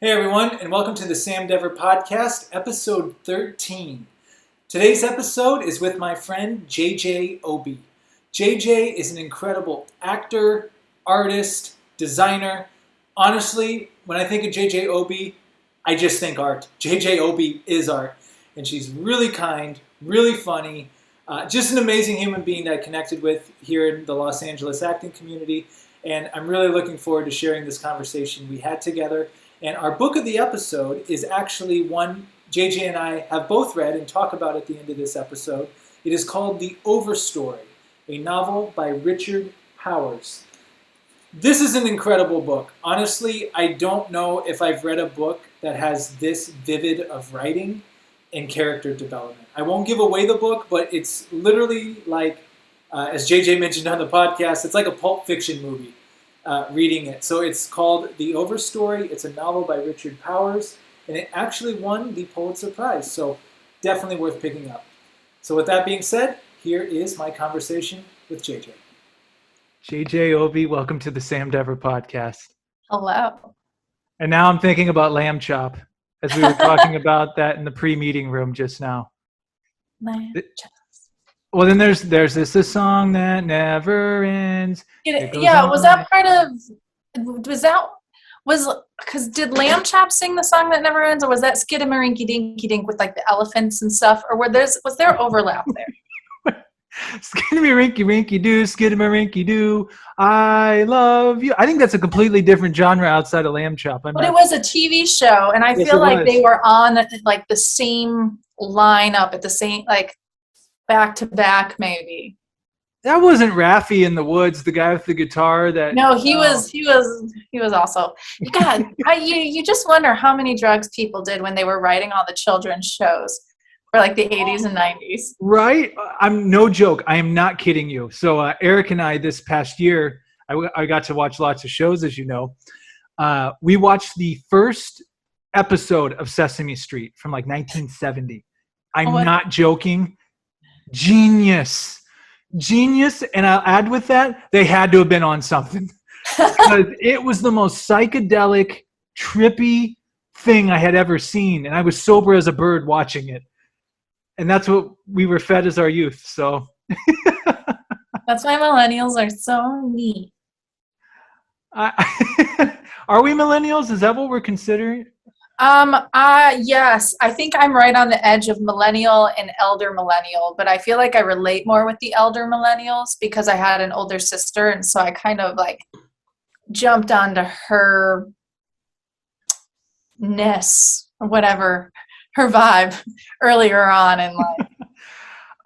Hey everyone, and welcome to the Sam Dever Podcast, episode 13. Today's episode is with my friend JJ Obee. JJ is an incredible actor, artist, designer. Honestly, when I think of JJ Obee, I just think art. JJ Obee is art, and she's really kind, really funny, just an amazing human being that I connected with here in the Los Angeles acting community, and I'm really looking forward to sharing this conversation we had together. And our book of the episode is actually one JJ and I have both read and talk about at the end of this episode. It is called The Overstory, a novel by Richard Powers. This is an incredible book. Honestly, I don't know if I've read a book that has this vivid of writing and character development. I won't give away the book, but it's literally like, as JJ mentioned on the podcast, it's like a Pulp Fiction movie. Reading it. So it's called The Overstory. It's a novel by Richard Powers, and it actually won the Pulitzer Prize. So definitely worth picking up. So with that being said, here is my conversation with JJ. JJ Obee, welcome to the Sam Dever Podcast. Hello. And now I'm thinking about lamb chop, as we were talking about that in the pre-meeting room just now. Lamb chop. Well, then there's this a song that never ends. Yeah, was that part of? Because did Lamb Chop sing the song that never ends, or was that Skidamarink Dinky Dink with like the elephants and stuff, or was there overlap there? Skidamarink doo, Skidamarink doo. I love you. I think that's a completely different genre outside of Lamb Chop. But it was a TV show, and I feel like they were on like the same lineup at the same like. Back to back, maybe. That wasn't Raffi in the Woods, the guy with the guitar. No, he was also. God, you just wonder how many drugs people did when they were writing all the children's shows for like the 80s and 90s. Right? I'm no joke. I am not kidding you. So Eric and I this past year, I got to watch lots of shows, as you know. We watched the first episode of Sesame Street from like 1970. I'm not joking. Genius, and I'll add with that, they had to have been on something because it was the most psychedelic, trippy thing I had ever seen, and I was sober as a bird watching it, and that's what we were fed as our youth. So that's why millennials are so neat. Are we millennials? Is that what we're considering? Yes, I think I'm right on the edge of millennial and elder millennial, but I feel like I relate more with the elder millennials because I had an older sister, and so I kind of like jumped onto her ness or whatever, her vibe earlier on in life.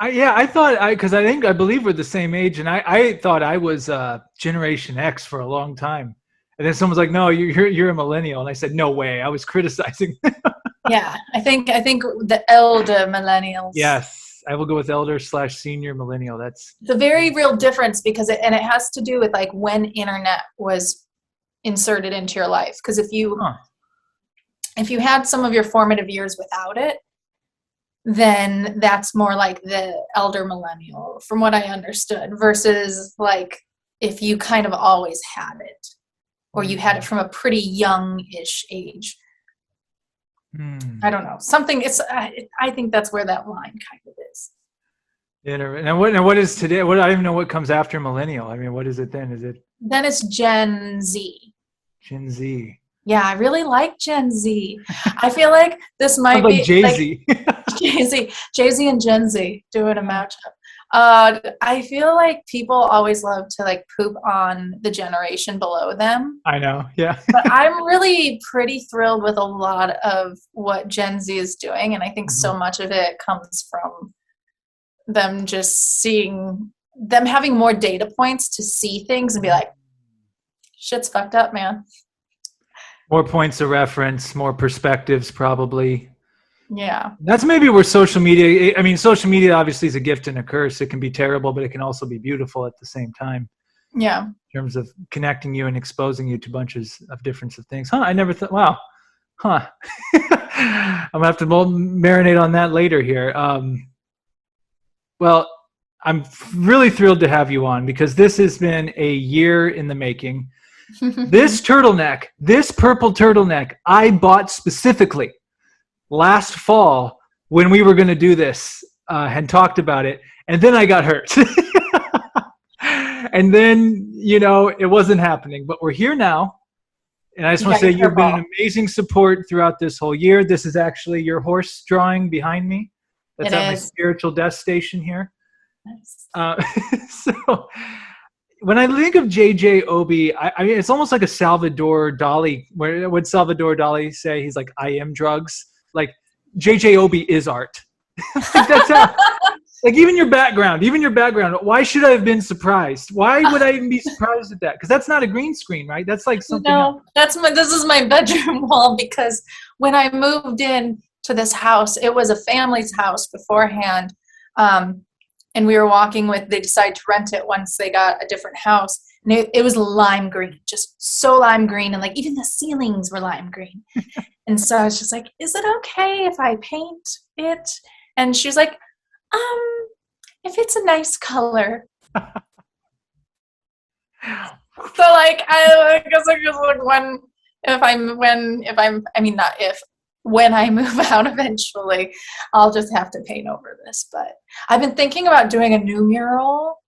I believe we're the same age, and I thought I was Generation X for a long time. And then someone's like, "No, you're a millennial," and I said, "No way!" I was criticizing. Yeah, I think the elder millennials. Yes, I will go with elder/senior millennial. That's the very real difference because it has to do with like when internet was inserted into your life. Because if you had some of your formative years without it, then that's more like the elder millennial, from what I understood, versus like if you kind of always had it. Or you had it from a pretty young-ish age. I don't know. I think that's where that line kind of is. And what is today? I don't even know what comes after millennial. I mean, what is it then? Then it's Gen Z. Gen Z. Yeah, I really like Gen Z. I feel like this might be Jay-Z. Like, Jay-Z and Gen Z doing a matchup. I feel like people always love to like poop on the generation below them. I know, yeah. But I'm really pretty thrilled with a lot of what Gen Z is doing, and I think so much of it comes from them just having more data points to see things and be like, shit's fucked up, man. More points of reference, more perspectives, probably. Yeah. That's maybe where social media obviously is a gift and a curse. It can be terrible, but it can also be beautiful at the same time. Yeah. In terms of connecting you and exposing you to bunches of different things. I never thought, wow. I'm going to have to marinate on that later here. Well, I'm really thrilled to have you on because this has been a year in the making. This turtleneck, this purple turtleneck, I bought specifically last fall when we were going to do this and talked about it. And then I got hurt. And then, it wasn't happening. But we're here now. And I just want to say you've been an amazing support throughout this whole year. This is actually your horse drawing behind me. That's at my spiritual death station here. Nice. So when I think of JJ Obee, I mean, it's almost like a Salvador Dali. Where would Salvador Dali say? He's like, I am drugs. Like JJ Obee is art. That's how. Like even your background. Why should I have been surprised? Why would I even be surprised at that? Because that's not a green screen, right? That's like something. No, this is my bedroom wall, because when I moved in to this house, it was a family's house beforehand. And we were walking they decided to rent it once they got a different house. And it was lime green, just so lime green. And like even the ceilings were lime green. And so I was just like, is it okay if I paint it? And she was like, if it's a nice color. So like, I guess I just like when I move out eventually, I'll just have to paint over this. But I've been thinking about doing a new mural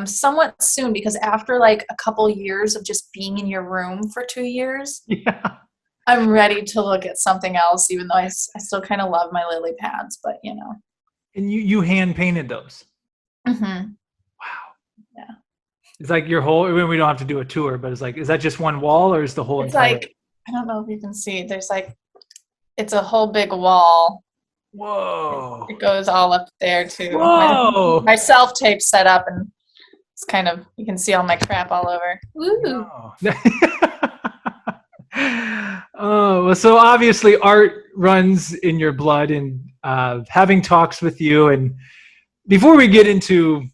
somewhat soon, because after like a couple years of just being in your room for 2 years, I'm ready to look at something else, even though I still kind of love my lily pads, but And you hand painted those? Mm-hmm. Wow. Yeah. It's like your whole, I mean, we don't have to do a tour, but it's like, is that just one wall or is the whole entire? Like, I don't know if you can see, there's like, it's a whole big wall. Whoa. It goes all up there too. Whoa. My self-tape set up, and it's kind of, you can see all my crap all over. Woo. Oh, well, so obviously art runs in your blood, and having talks with you. And before we get into,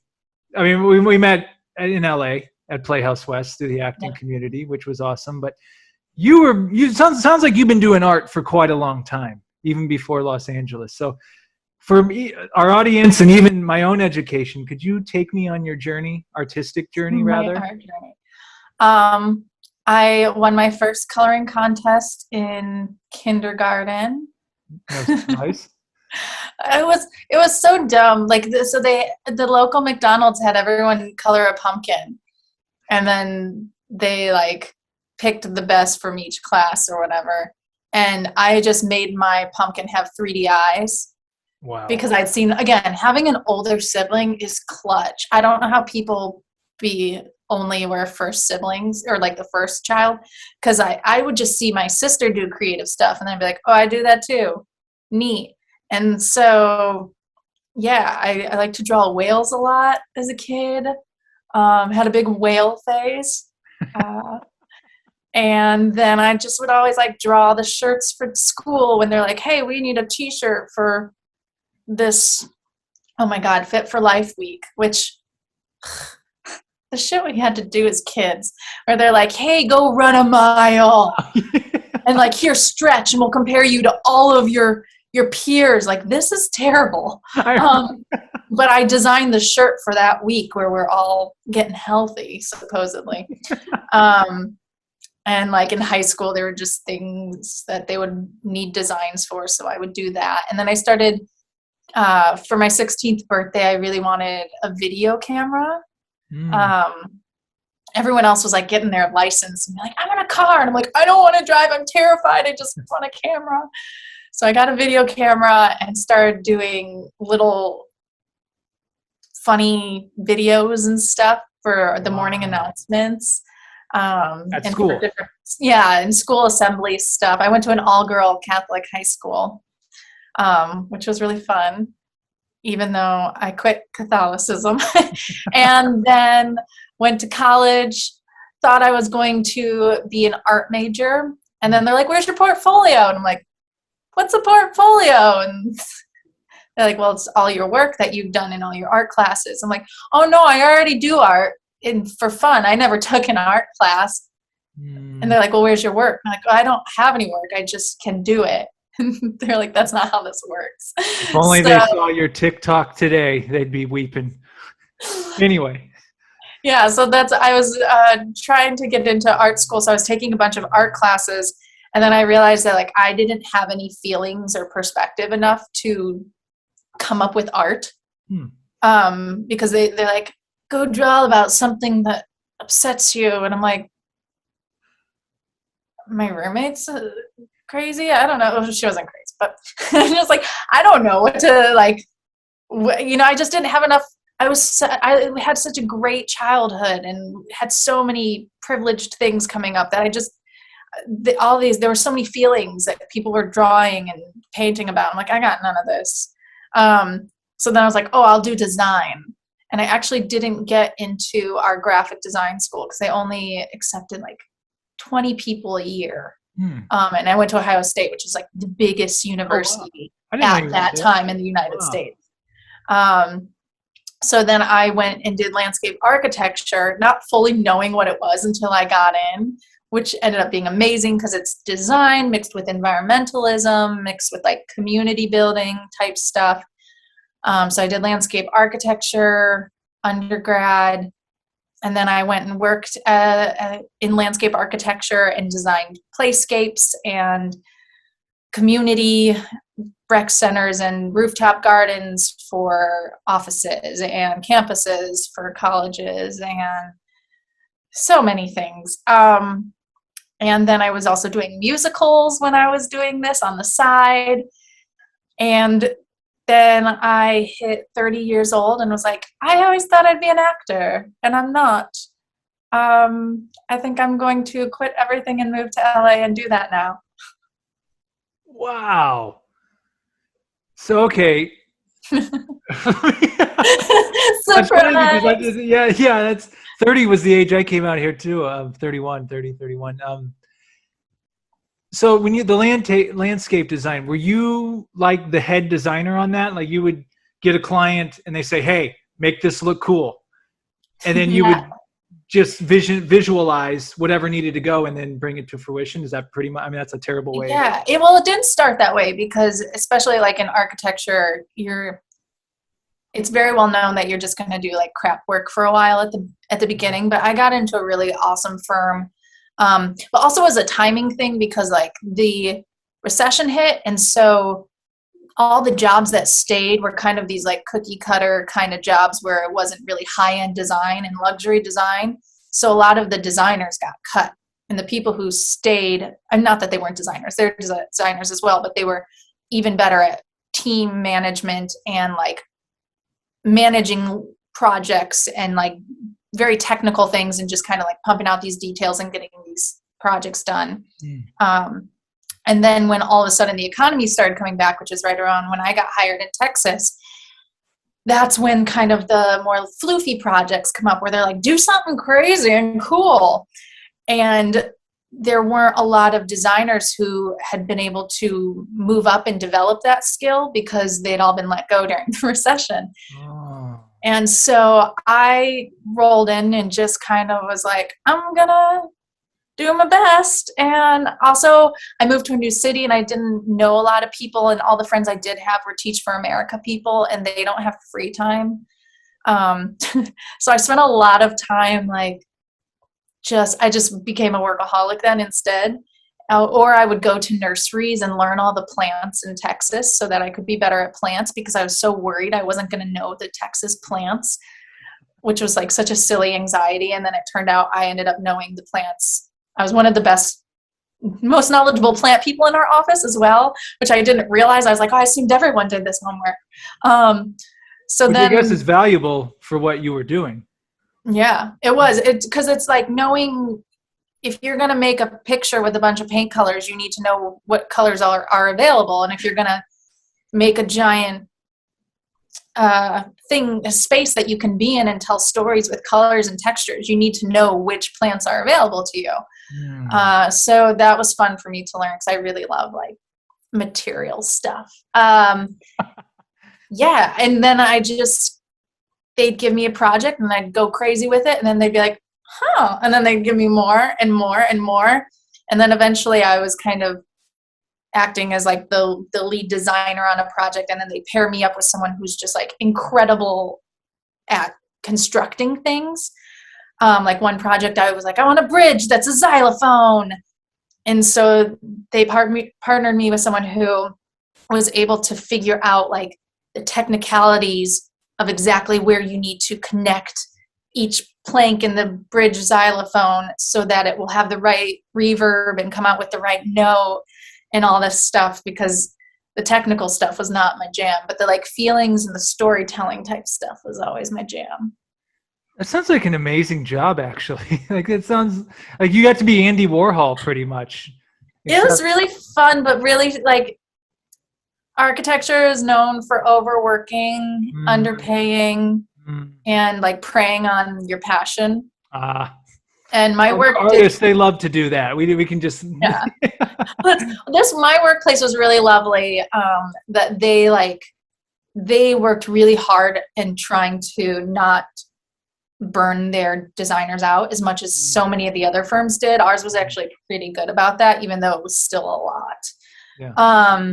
I mean, we met in LA at Playhouse West through the acting community, which was awesome. But sounds like you've been doing art for quite a long time, even before Los Angeles. So for me, our audience, and even my own education, could you take me on your journey, artistic journey, rather? My art journey. I won my first coloring contest in kindergarten. That's nice. It was so dumb. Like the local McDonald's had everyone color a pumpkin, and then they like picked the best from each class or whatever. And I just made my pumpkin have 3D eyes. Wow. Because I'd seen, again, having an older sibling is clutch. I don't know how people were first siblings or like the first child, because I would just see my sister do creative stuff and then I'd be like, oh, I do that too. Neat. And so, yeah, I like to draw whales a lot as a kid. Had a big whale phase. And then I just would always like draw the shirts for school when they're like, hey, we need a t-shirt for this, oh my God, Fit for Life week, which the shit we had to do as kids, where they're like, hey, go run a mile. And like, here, stretch, and we'll compare you to all of your peers. Like, this is terrible. But I designed the shirt for that week where we're all getting healthy, supposedly. And like in high school, there were just things that they would need designs for, so I would do that. And then I started, for my 16th birthday, I really wanted a video camera. Everyone else was like getting their license and like, I want a car. And I'm like, I don't want to drive. I'm terrified. I just want a camera. So I got a video camera and started doing little funny videos and stuff for the morning announcements. At school. And school assembly stuff. I went to an all-girl Catholic high school, which was really fun, even though I quit Catholicism. And then went to college, thought I was going to be an art major. And then they're like, where's your portfolio? And I'm like, what's a portfolio? And they're like, well, it's all your work that you've done in all your art classes. I'm like, oh no, I already do art for fun. I never took an art class. And they're like, well, where's your work? I'm like, oh, I don't have any work. I just can do it. They're like, that's not how this works. If only they saw your TikTok today, they'd be weeping. Anyway. Yeah, so I was trying to get into art school, so I was taking a bunch of art classes, and then I realized that like I didn't have any feelings or perspective enough to come up with art. Because they're like, go draw about something that upsets you, and I'm like, my roommate's crazy. I don't know. She wasn't crazy, but I was like, I don't know what to like. I just didn't have enough. I had such a great childhood and had so many privileged things coming up that there were so many feelings that people were drawing and painting about. I'm like, I got none of this. So then I was like, oh, I'll do design. And I actually didn't get into our graphic design school because they only accepted like 20 people a year. And I went to Ohio State, which is like the biggest university at that time in the United States. So then I went and did landscape architecture, not fully knowing what it was until I got in, which ended up being amazing because it's design mixed with environmentalism, mixed with like community building type stuff. So I did landscape architecture undergrad, and then I went and worked in landscape architecture and designed playscapes and community rec centers and rooftop gardens for offices and campuses for colleges and so many things. And then I was also doing musicals when I was doing this on the side. And then I hit 30 years old and was like, I always thought I'd be an actor, and I'm not. I think I'm going to quit everything and move to LA and do that now. Wow. So, okay. Surprise. Yeah, that's 30 was the age I came out here too. 31. So when the landscape design, were you like the head designer on that? Like you would get a client and they say, hey, make this look cool. And then you would just visualize whatever needed to go and then bring it to fruition. Is that pretty much, I mean, that's a terrible way. Yeah, it didn't start that way because especially like in architecture, it's very well known that you're just going to do like crap work for a while at the beginning. But I got into a really awesome firm. But also as a timing thing because like the recession hit, and so all the jobs that stayed were kind of these like cookie cutter kind of jobs where it wasn't really high-end design and luxury design. So a lot of the designers got cut, and the people who stayed, and not that they weren't designers, they're designers as well, but they were even better at team management and like managing projects and like very technical things and just kind of like pumping out these details and getting these projects done. And then when all of a sudden the economy started coming back, which is right around when I got hired in Texas, that's when kind of the more floofy projects come up where they're like, do something crazy and cool. And there weren't a lot of designers who had been able to move up and develop that skill because they'd all been let go during the recession. Oh. And so I rolled in and just kind of was like, I'm going to do my best. And also I moved to a new city and I didn't know a lot of people, and all the friends I did have were Teach for America people, and they don't have free time. So I spent a lot of time like I just became a workaholic then instead. Or I would go to nurseries and learn all the plants in Texas so that I could be better at plants because I was so worried I wasn't going to know the Texas plants, which was like such a silly anxiety. And then it turned out I ended up knowing the plants. I was one of the most knowledgeable plant people in our office as well, which I didn't realize. I was like, oh, I assumed everyone did this homework. Which I guess is valuable for what you were doing. Yeah, it was. Because it's like knowing if you're going to make a picture with a bunch of paint colors, you need to know what colors are available. And if you're going to make a giant a space that you can be in and tell stories with colors and textures, you need to know which plants are available to you. So that was fun for me to learn because I really love like material stuff. Yeah. And then they'd give me a project and I'd go crazy with it. And then they'd be like, huh. And then they'd give me more and more and more. And then eventually I was kind of acting as like the lead designer on a project. And then they pair me up with someone who's just like incredible at constructing things. Like one project, I was like, I want a bridge that's a xylophone. And so they partnered me with someone who was able to figure out like the technicalities of exactly where you need to connect each plank in the bridge xylophone so that it will have the right reverb and come out with the right note and all this stuff, because the technical stuff was not my jam, but the like feelings and the storytelling type stuff was always my jam. That sounds like an amazing job, actually. Like it sounds like you got to be Andy Warhol pretty much. It was really fun, but really like architecture is known for overworking, underpaying, and like preying on your passion. And my work artists, they love to do that. We can just But my workplace was really lovely. That they worked really hard in trying to not burn their designers out as much as so many of the other firms did. Ours was actually pretty good about that, even though it was still a lot. Yeah.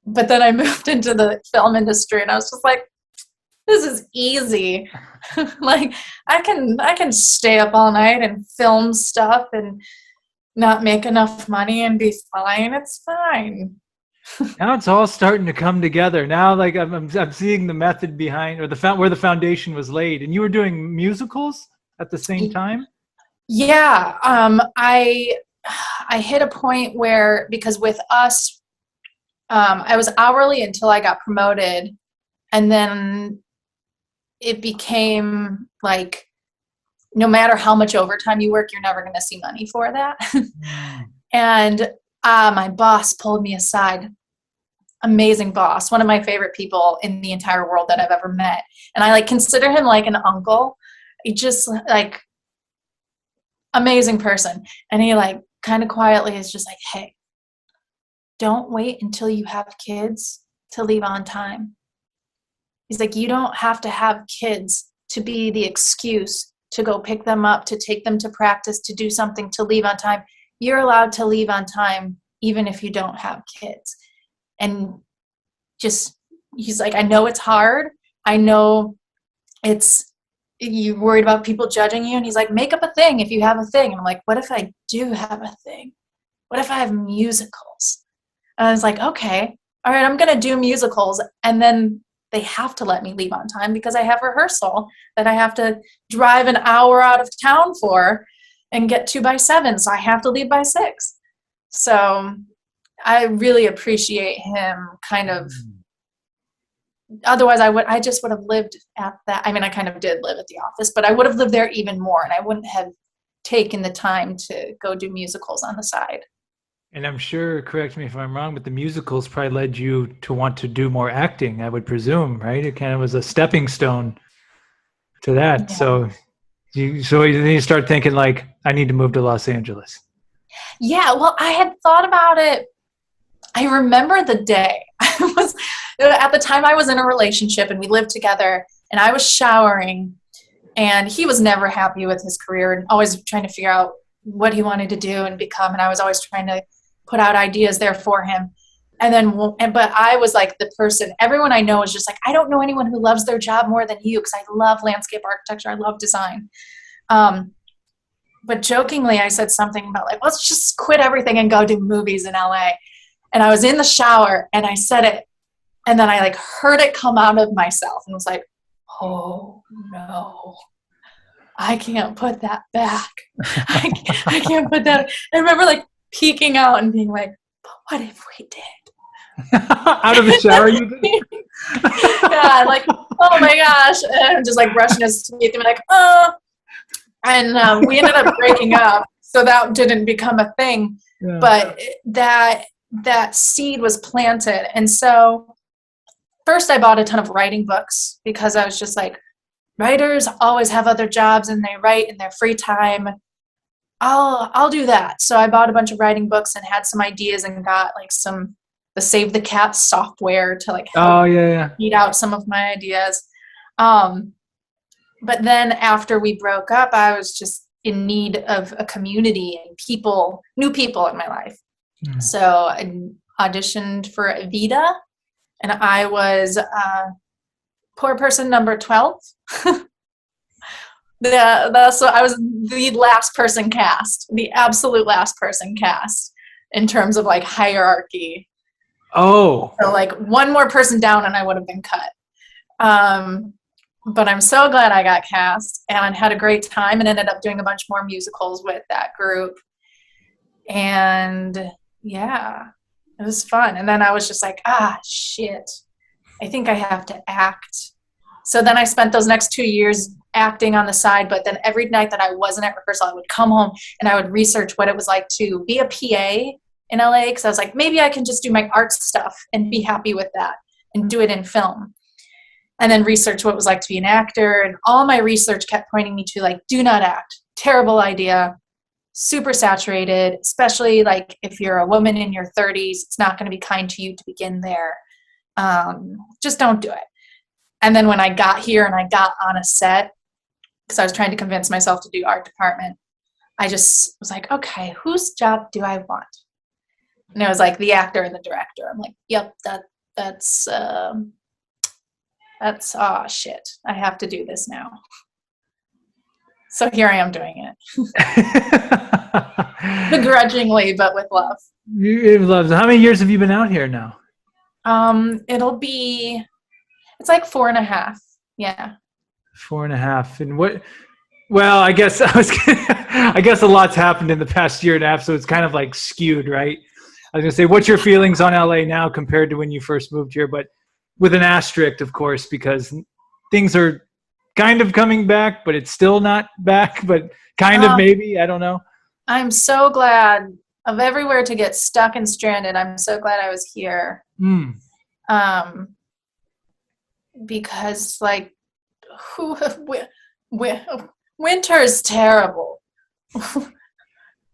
But then I moved into the film industry and I was just like, this is easy. Like I can stay up all night and film stuff and not make enough money and be fine. It's fine. Now it's all starting to come together. Now, like I'm seeing the method behind, or where the foundation was laid. And you were doing musicals at the same time. Yeah, I hit a point where, because with us, I was hourly until I got promoted, and then it became like, no matter how much overtime you work, you're never going to see money for that. And my boss pulled me aside. Amazing boss, one of my favorite people in the entire world that I've ever met. And I like consider him like an uncle. He just like amazing person. And he like kind of quietly is just like, hey, don't wait until you have kids to leave on time. He's like, you don't have to have kids to be the excuse to go pick them up, to take them to practice, to do something, to leave on time. You're allowed to leave on time even if you don't have kids. And just, he's like, I know it's hard. I know you're worried about people judging you. And he's like, make up a thing if you have a thing. And I'm like, what if I do have a thing? What if I have musicals? And I was like, okay, all right, I'm going to do musicals. And then they have to let me leave on time because I have rehearsal that I have to drive an hour out of town for and get to by 7. So I have to leave by 6. So I really appreciate him kind of, otherwise I just would have lived at that. I mean, I kind of did live at the office, but I would have lived there even more, and I wouldn't have taken the time to go do musicals on the side. And I'm sure, correct me if I'm wrong, but the musicals probably led you to want to do more acting, I would presume, right? It kind of was a stepping stone to that. Yeah. So you start thinking like, I need to move to Los Angeles. Yeah, well, I had thought about it. I remember the day at the time I was in a relationship and we lived together, and I was showering, and he was never happy with his career and always trying to figure out what he wanted to do and become. And I was always trying to put out ideas there for him. But I was like the person, everyone I know is just like, I don't know anyone who loves their job more than you, because I love landscape architecture. I love design. But jokingly, I said something about like, let's just quit everything and go do movies in LA. And I was in the shower and I said it, and then I like heard it come out of myself and was like, oh no, I can't put that back. I can't put that. I remember like peeking out and being like, but what if we did? Out of the shower you did? Yeah, like, oh my gosh. And I'm just like brushing his teeth and like, oh. And we ended up breaking up. So that didn't become a thing. Yeah. But that seed was planted. And so first I bought a ton of writing books because I was just like, writers always have other jobs and they write in their free time. I'll do that. So I bought a bunch of writing books and had some ideas and got like the Save the Cat software to like help feed out some of my ideas. But then after we broke up, I was just in need of a community and new people in my life. So I auditioned for Evita, and I was poor person number 12. So I was the last person cast, the absolute last person cast in terms of like hierarchy. Oh. So like one more person down and I would have been cut. But I'm so glad I got cast and had a great time and ended up doing a bunch more musicals with that group. And yeah, it was fun. And then I was just like, shit, I think I have to act. So then I spent those next 2 years acting on the side, but then every night that I wasn't at rehearsal, I would come home and I would research what it was like to be a PA in LA, because I was like, maybe I can just do my arts stuff and be happy with that and do it in film. And then research what it was like to be an actor. And all my research kept pointing me to like, do not act. Terrible idea. Super saturated, especially like if you're a woman in your 30s, it's not going to be kind to you to begin there. Just don't do it. And then when I got here and I got on a set, because I was trying to convince myself to do art department, I just was like, okay, whose job do I want? And it was like the actor and the director. I'm like, yep, that's oh shit, I have to do this now. So here I am doing it. Begrudgingly, but with love. You've loved. How many years have you been out here now? It's like 4.5. Yeah. 4.5. And what? Well, I guess I guess a lot's happened in the past year and a half, so it's kind of like skewed, right? I was gonna say, what's your feelings on LA now compared to when you first moved here? But with an asterisk, of course, because things are kind of coming back, but it's still not back, but kind of maybe. I don't know. I'm so glad of everywhere to get stuck and stranded. I'm so glad I was here. Because like, winter's terrible.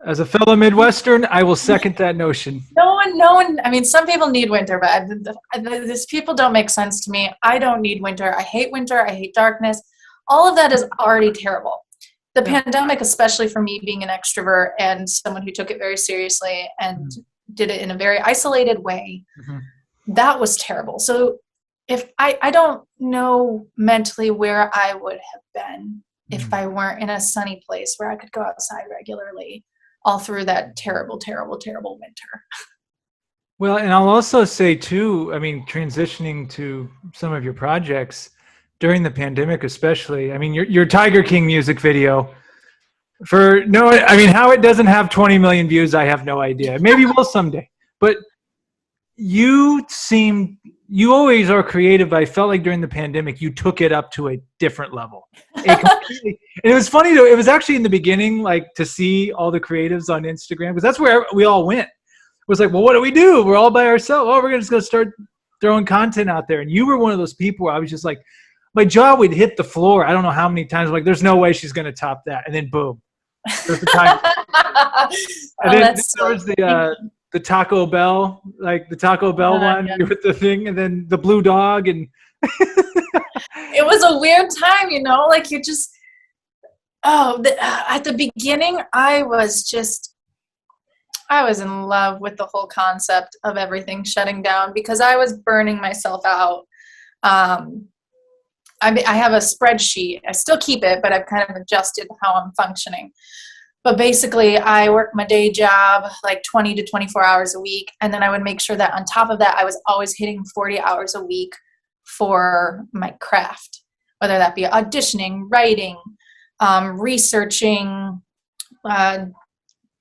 As a fellow Midwestern, I will second that notion. No one, I mean, some people need winter, but these people don't make sense to me. I don't need winter. I hate winter. I hate darkness. All of that is already terrible. The pandemic, especially for me being an extrovert and someone who took it very seriously and did it in a very isolated way, that was terrible. So if I don't know mentally where I would have been if I weren't in a sunny place where I could go outside regularly all through that terrible, terrible, terrible winter. Well, and I'll also say too, I mean, transitioning to some of your projects during the pandemic, especially, I mean, your Tiger King music video how it doesn't have 20 million views, I have no idea. Maybe we'll someday, but you always are creative. But I felt like during the pandemic, you took it up to a different level. And it was funny though. It was actually in the beginning, like to see all the creatives on Instagram, because that's where we all went. It was like, well, what do we do? We're all by ourselves. Oh, we're just going to start throwing content out there. And you were one of those people where I was just like, my jaw would hit the floor. I don't know how many times. I'm like, there's no way she's going to top that. And then boom. There's the time. And then there was the Taco Bell, like the Taco Bell one with the thing, and then the blue dog. And it was a weird time, like you just, at the beginning, I was in love with the whole concept of everything shutting down because I was burning myself out. I have a spreadsheet. I still keep it, but I've kind of adjusted how I'm functioning. But basically, I work my day job like 20 to 24 hours a week. And then I would make sure that on top of that, I was always hitting 40 hours a week for my craft, whether that be auditioning, writing, researching,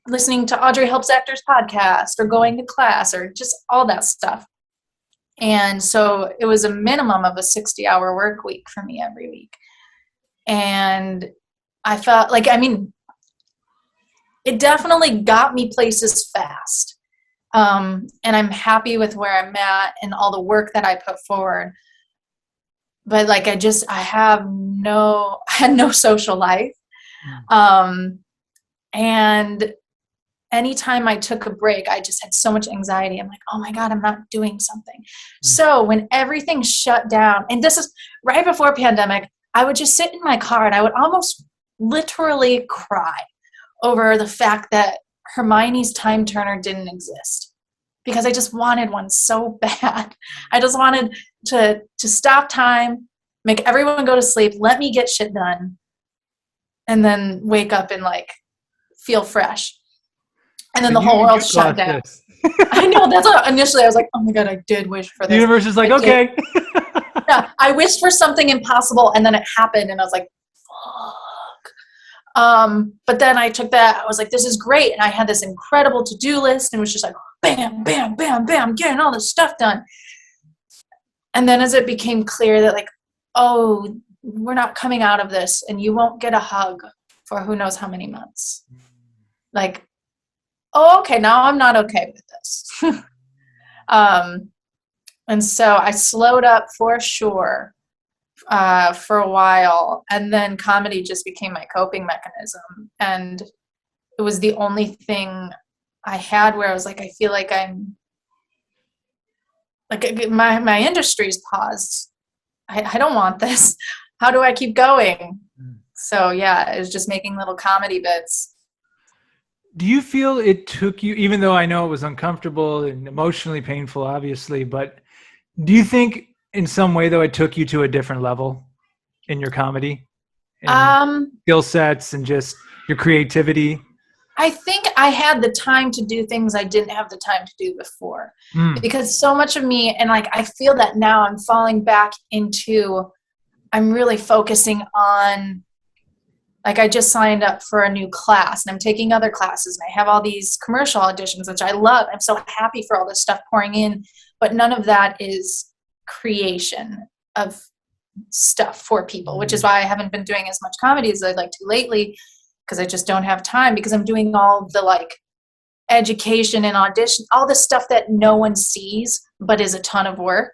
listening to Audrey Helps Actors podcast or going to class or just all that stuff. And so it was a minimum of a 60-hour work week for me every week. And I felt like, it definitely got me places fast. And I'm happy with where I'm at and all the work that I put forward. But like, I had no social life. And anytime I took a break, I just had so much anxiety. I'm like, oh my God, I'm not doing something. So when everything shut down, and this is right before pandemic, I would just sit in my car and I would almost literally cry over the fact that Hermione's time turner didn't exist because I just wanted one so bad. I just wanted to stop time, make everyone go to sleep, let me get shit done. and then wake up and like feel fresh. And then But the whole world you shut caused down. this. I know, that's what initially I was like, oh my God, I did wish for The this. universe is like, I did. okay. Yeah, I wished for something impossible, and then it happened, and I was like, fuck. But then I took that, I was like, this is great. And I had this incredible to-do list, and it was just like, bam, bam, bam, bam, getting all this stuff done. And then as it became clear that like, oh, we're not coming out of this, and you won't get a hug for who knows how many months. Like, oh, okay, now I'm not okay with this. And so I slowed up for sure for a while, and then comedy just became my coping mechanism. And it was the only thing I had where I was like, I feel like I'm like my industry's paused. I don't want this. How do I keep going? So yeah, it was just making little comedy bits. Do you feel it took you, even though I know it was uncomfortable and emotionally painful, obviously, but do you think in some way though it took you to a different level in your comedy and skill sets and just your creativity? I think I had the time to do things I didn't have the time to do before, because so much of me, and like I feel that now I'm falling back into, I'm really focusing on, like I just signed up for a new class and I'm taking other classes and I have all these commercial auditions, which I love. I'm so happy for all this stuff pouring in, but none of that is creation of stuff for people, which is why I haven't been doing as much comedy as I'd like to lately, because I just don't have time, because I'm doing all the like education and audition, all the stuff that no one sees, but is a ton of work.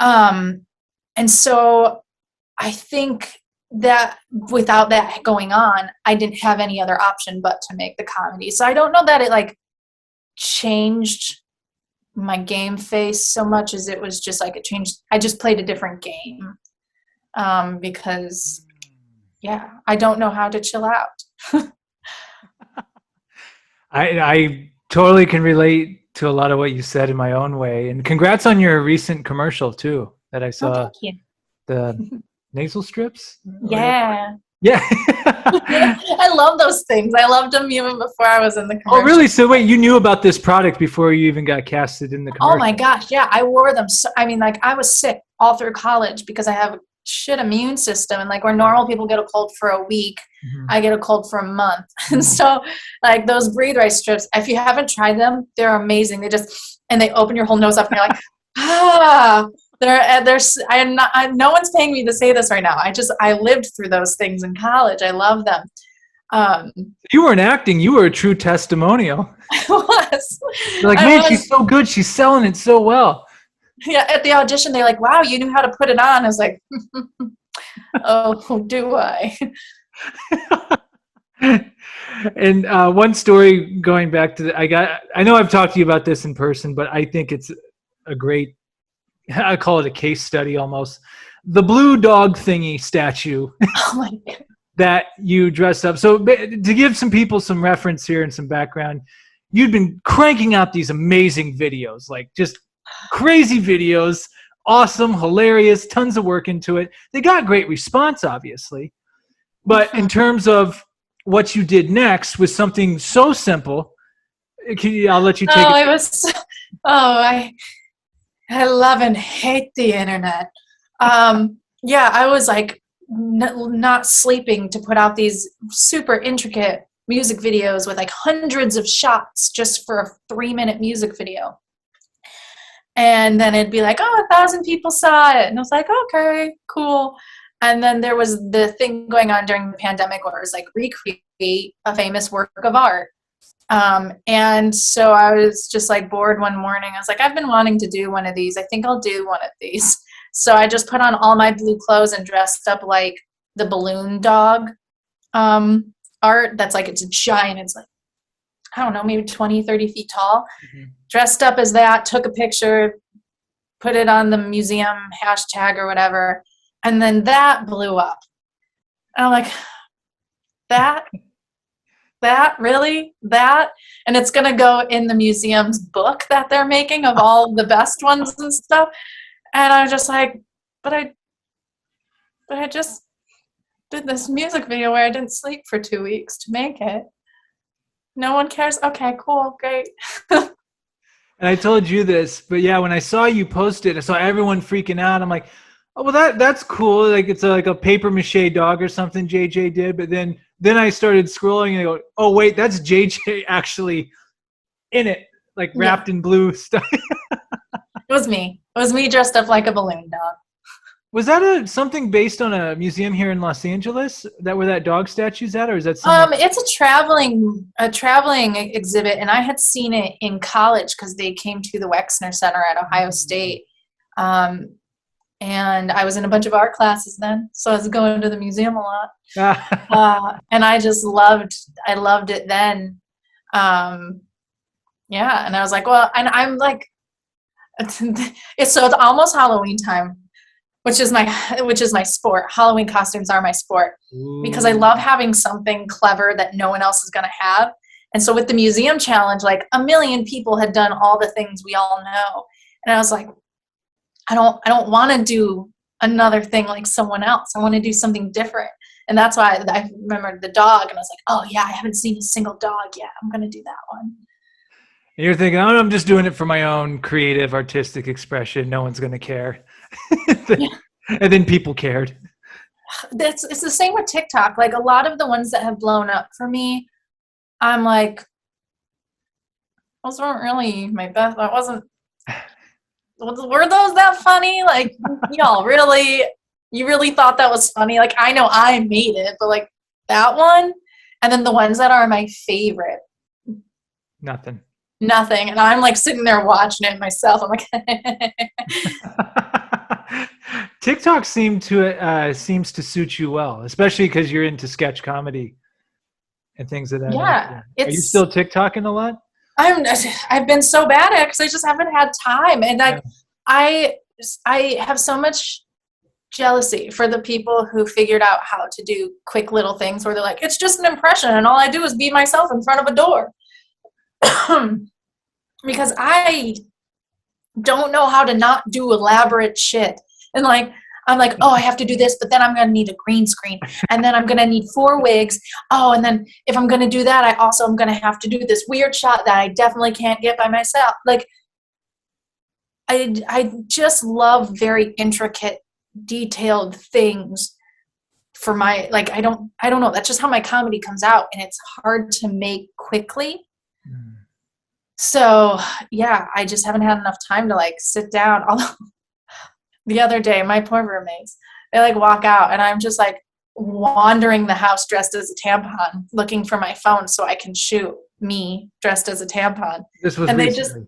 And so I think that without that going on, I didn't have any other option but to make the comedy. So I don't know that it like changed my game face so much as it was just like it changed. I just played a different game because yeah, I don't know how to chill out. I totally can relate to a lot of what you said in my own way. And congrats on your recent commercial too that I saw. Oh, thank you. The nasal strips? Yeah. Yeah. I love those things. I loved them even before I was in the commercial. Oh, really? So wait, you knew about this product before you even got casted in the commercial? Oh my gosh, yeah. I wore them. So, I mean, like I was sick all through college because I have a shit immune system. And like where normal people get a cold for a week, I get a cold for a month. And so like those breathe right strips, if you haven't tried them, they're amazing. They open your whole nose up and you're like, ah. No one's paying me to say this right now. I lived through those things in college. I love them. You weren't acting. You were a true testimonial. I was. You're like, man, she's so good. She's selling it so well. Yeah, at the audition, they're like, wow, you knew how to put it on. I was like, oh, do I? And one story going back to I know I've talked to you about this in person, but I think it's a great, I call it a case study almost. The blue dog thingy statue Oh my God. that you dressed up. So to give some people some reference here and some background, you'd been cranking out these amazing videos, like just crazy videos, awesome, hilarious, tons of work into it. They got great response, obviously. But in terms of what you did next was something so simple. I'll let you take it. I love and hate the internet. Yeah, I was like not sleeping to put out these super intricate music videos with like hundreds of shots just for a 3-minute music video. And then it'd be like, 1,000 people saw it. And I was like, okay, cool. And then there was the thing going on during the pandemic where it was like recreate a famous work of art. And so I was just like bored one morning. I was like, I've been wanting to do one of these. I think I'll do one of these. So I just put on all my blue clothes and dressed up like the balloon dog art. That's like, it's a giant, it's like, I don't know, maybe 20, 30 feet tall. Dressed up as that, took a picture, put it on the museum hashtag or whatever. And then that blew up. And I'm like, that really? That? And it's going to go in the museum's book that they're making of all the best ones and stuff. And I was just like, but I just did this music video where I didn't sleep for 2 weeks to make it. No one cares. Okay, cool, great. And I told you this, but yeah, when I saw you post it, I saw everyone freaking out. I'm like, oh, well, that's cool. Like it's like a paper mache dog or something JJ did. But then I started scrolling and I go, oh wait, that's JJ actually in it, like wrapped in blue stuff. It was me. It was me dressed up like a balloon dog. Was that something based on a museum here in Los Angeles where that dog statue's at, or is that something? It's a traveling exhibit, and I had seen it in college because they came to the Wexner Center at Ohio State, and I was in a bunch of art classes then, so I was going to the museum a lot, and I loved it then, yeah, and I was like, well, and I'm like, it's almost Halloween time. Which is my sport. Halloween costumes are my sport. Ooh. Because I love having something clever that no one else is going to have. And so with the museum challenge, like 1 million people had done all the things we all know. And I was like, I don't want to do another thing like someone else. I want to do something different. And that's why I remembered the dog. And I was like, oh yeah, I haven't seen a single dog yet. I'm going to do that one. And you're thinking, oh, I'm just doing it for my own creative, artistic expression. No one's going to care. And then people cared. It's the same with TikTok. Like a lot of the ones that have blown up for me, I'm like, those weren't really my best. Were those that funny? Like, you really thought that was funny? Like, I know I made it, but like that one, and then the ones that are my favorite. Nothing. And I'm like sitting there watching it myself. I'm like, TikTok seems to suit you well, especially because you're into sketch comedy and things of that. Yeah, Are you still TikToking a lot? I've been so bad at it because I just haven't had time, and I have so much jealousy for the people who figured out how to do quick little things where they're like, it's just an impression, and all I do is be myself in front of a door. Because I don't know how to not do elaborate shit. And like, I'm like, oh, I have to do this, but then I'm going to need a green screen. And then I'm going to need 4 wigs. Oh, and then if I'm going to do that, I also am going to have to do this weird shot that I definitely can't get by myself. Like, I just love very intricate, detailed things for my, like, I don't know. That's just how my comedy comes out. And it's hard to make quickly. So yeah, I just haven't had enough time to like sit down. Although the other day, my poor roommates, they like walk out and I'm just like wandering the house dressed as a tampon, looking for my phone so I can shoot me dressed as a tampon. This was and recently.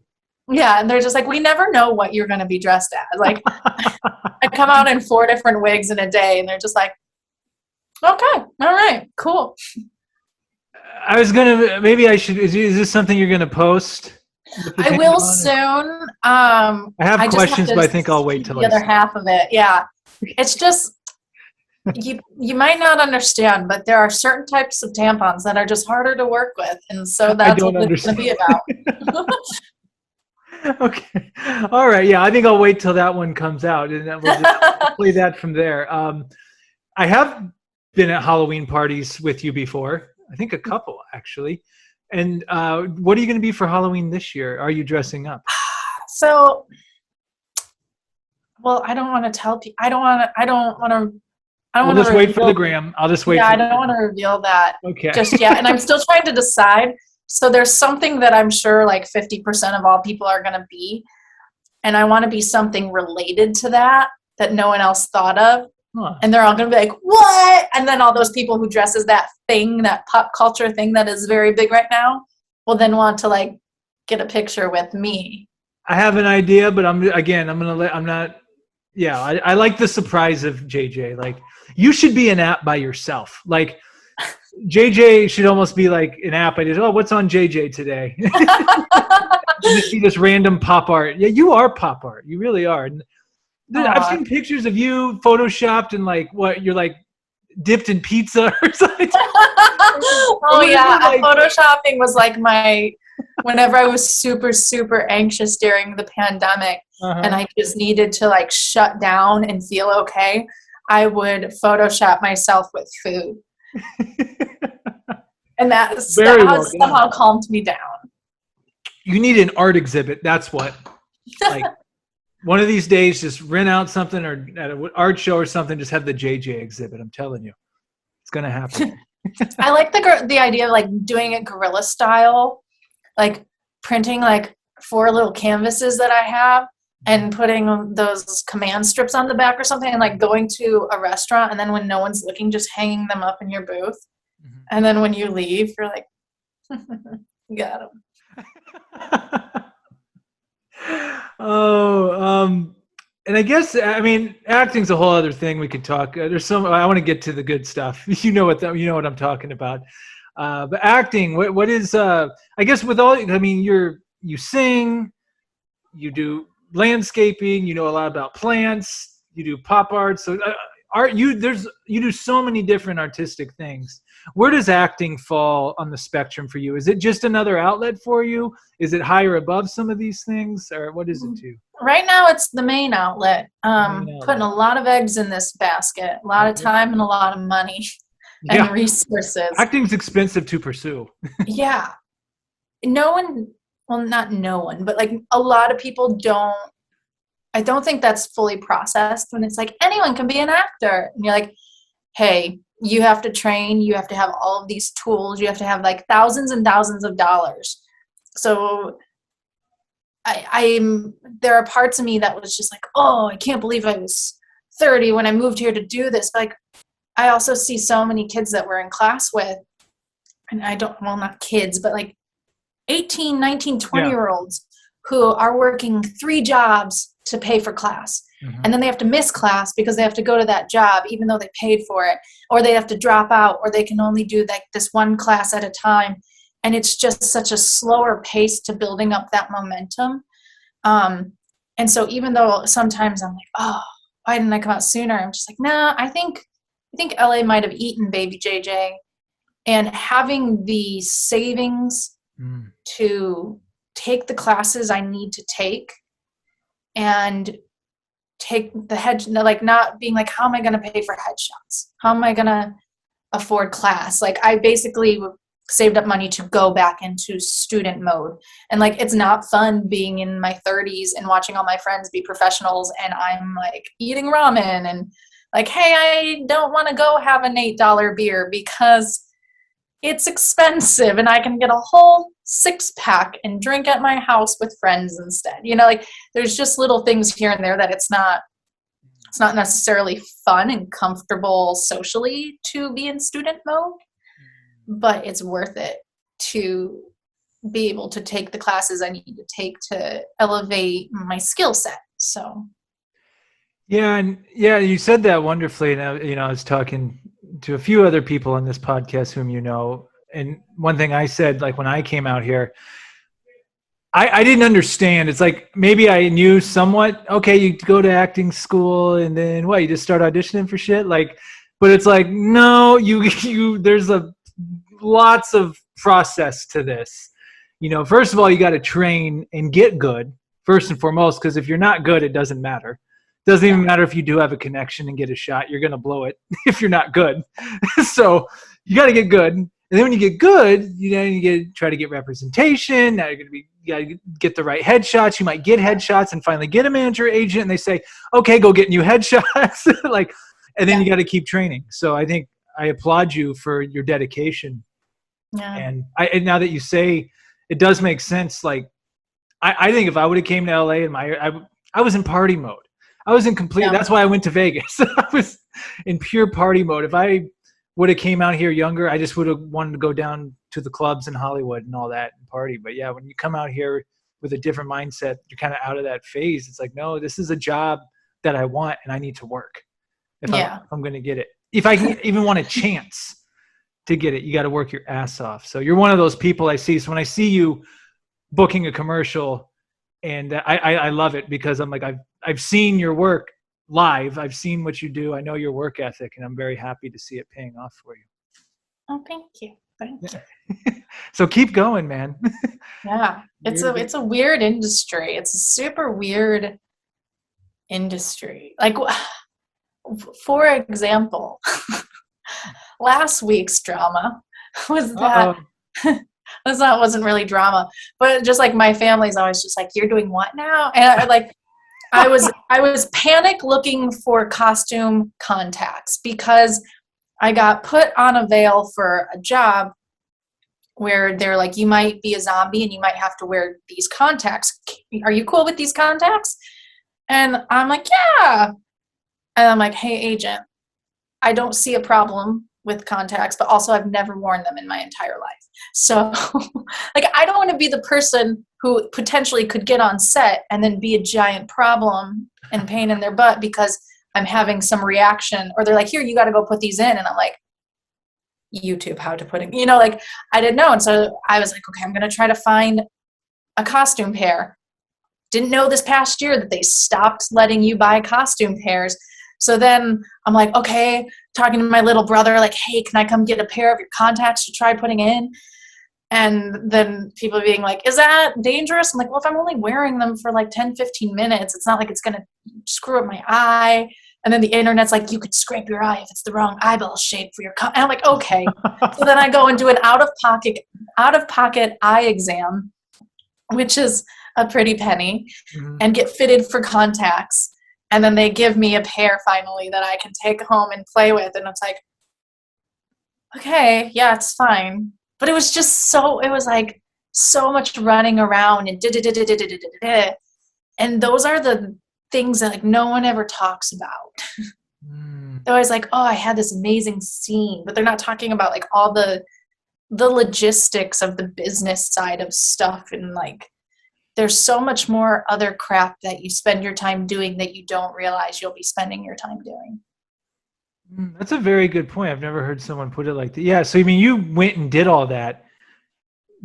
And they're just like, we never know what you're going to be dressed as. Like I come out in 4 different wigs in a day and they're just like, okay, all right, cool. I was gonna. Maybe I should. Is this something you're gonna post? I will soon. I have questions, but I think I'll wait till the other half of it. Yeah, it's just you might not understand, but there are certain types of tampons that are just harder to work with, and so that's what it's gonna be about. Okay. All right. Yeah, I think I'll wait till that one comes out, and then we'll just play that from there. I have been at Halloween parties with you before. I think a couple actually. And what are you going to be for Halloween this year? Are you dressing up? So, well, I don't want to tell people. I don't want to. We'll just wait for the gram. I'll just wait. Yeah, I don't want to reveal that okay. just yet. And I'm still trying to decide. So there's something that I'm sure like 50% of all people are going to be. And I want to be something related to that no one else thought of. Huh. And they're all going to be like, what? And then all those people who dress as that thing, that pop culture thing that is very big right now, will then want to like get a picture with me. I have an idea, but I like the surprise of JJ. Like, you should be an app by yourself. Like, JJ should almost be like an app. I just, what's on JJ today? You just see this random pop art. Yeah, you are pop art. You really are. I've seen pictures of you photoshopped and like what you're like dipped in pizza or something. Photoshopping was like whenever I was super, super anxious during the pandemic and I just needed to like shut down and feel okay. I would Photoshop myself with food. And that Very well has somehow calmed me down. You need an art exhibit. That's what. Like one of these days, just rent out something or at an art show or something. Just have the JJ exhibit. I'm telling you, it's gonna happen. I like the idea of like doing it guerrilla style, like printing like 4 little canvases that I have and putting those command strips on the back or something, and like going to a restaurant, and then when no one's looking, just hanging them up in your booth. Mm-hmm. And then when you leave, you're like, got him. And I guess, I mean, acting's a whole other thing we could talk. There's I want to get to the good stuff. You know what I'm talking about. But acting, what is, I guess with all, I mean, you sing, you do landscaping, you know a lot about plants, you do pop art. So you do so many different artistic things. Where does acting fall on the spectrum for you? Is it just another outlet for you? Is it higher above some of these things, or what is it to you? Right now, it's the main outlet. Putting a lot of eggs in this basket, a lot of time and a lot of money and resources. Acting's expensive to pursue. Yeah. Not no one, but like a lot of people I don't think that's fully processed when it's like anyone can be an actor. And you're like, hey, you have to train, you have to have all of these tools, you have to have like thousands and thousands of dollars. So there are parts of me that was just like, oh, I can't believe I was 30 when I moved here to do this. But like, I also see so many kids that we're in class with, and not kids, but like 18, 19, 20-year-olds who are working 3 jobs to pay for class. Mm-hmm. And then they have to miss class because they have to go to that job even though they paid for it, or they have to drop out, or they can only do like this one class at a time. And it's just such a slower pace to building up that momentum. And so even though sometimes I'm like, oh, why didn't I come out sooner? I'm just like, nah, I think LA might have eaten baby JJ. And having the savings to take the classes I need to take and take the not being like, how am I going to pay for headshots? How am I going to afford class? Like I basically saved up money to go back into student mode. And like, it's not fun being in my 30s and watching all my friends be professionals and I'm like eating ramen and like, hey, I don't want to go have an $8 beer because it's expensive and I can get a whole 6-pack and drink at my house with friends instead. You know, like there's just little things here and there that it's not necessarily fun and comfortable socially to be in student mode, but it's worth it to be able to take the classes I need to take to elevate my skill set. So. Yeah. And you said that wonderfully. And I was talking to a few other people on this podcast whom you know, and one thing I said, like when I came out here, I didn't understand. It's like maybe I knew somewhat. Okay, you go to acting school, and then what? You just start auditioning for shit, like. But it's like no, you. There's lots of process to this. You know, first of all, you got to train and get good first and foremost, because if you're not good, it doesn't matter. Doesn't even matter if you do have a connection and get a shot. You're going to blow it if you're not good. So you got to get good. And then when you get good, you try to get representation. Now you got to get the right headshots. You might get headshots and finally get a manager agent. And they say, okay, go get new headshots. And then you got to keep training. So I think I applaud you for your dedication. Yeah. And now that you say it does make sense. Like I think if I would have came to LA and I was in party mode. I was in complete. Yeah. That's why I went to Vegas. I was in pure party mode. If I would have came out here younger, I just would have wanted to go down to the clubs in Hollywood and all that and party. But yeah, when you come out here with a different mindset, you're kind of out of that phase. It's like, no, this is a job that I want and I need to work if I'm going to get it. If I even want a chance to get it, you got to work your ass off. So you're one of those people I see. So when I see you booking a commercial, and I love it because I'm like, I've seen your work live. I've seen what you do. I know your work ethic, and I'm very happy to see it paying off for you. Oh, thank you. Thank you. So keep going, man. Yeah. It's a weird industry. It's a super weird industry. Like For example, last week's drama was that wasn't really drama, but just like my family's always just like, you're doing what now? And I was panic looking for costume contacts because I got put on a veil for a job where they're like, you might be a zombie and you might have to wear these contacts. Are you cool with these contacts? And I'm like, yeah. And I'm like, hey, agent, I don't see a problem with contacts, but also I've never worn them in my entire life. So like, I don't want to be the person who potentially could get on set and then be a giant problem and pain in their butt because I'm having some reaction, or they're like, here, you got to go put these in. And I'm like, YouTube, how to put it, like I didn't know. And so I was like, okay, I'm going to try to find a costume pair. Didn't know this past year that they stopped letting you buy costume pairs. So then I'm like, okay, talking to my little brother, like, hey, can I come get a pair of your contacts to try putting in? And then people being like, is that dangerous? I'm like, well, if I'm only wearing them for like 10, 15 minutes, it's not like it's going to screw up my eye. And then the internet's like, you could scrape your eye if it's the wrong eyeball shape for your and I'm like, okay. So then I go and do an out-of-pocket eye exam, which is a pretty penny, and get fitted for contacts. And then they give me a pair finally that I can take home and play with. And it's like, okay, yeah, it's fine. But it was just it was like so much running around and and those are the things that like no one ever talks about. They're always like, oh, I had this amazing scene, but they're not talking about like all the logistics of the business side of stuff. And like, there's so much more other crap that you spend your time doing that you don't realize you'll be spending your time doing. That's a very good point. I've never heard someone put it like that. Yeah. So, I mean, you went and did all that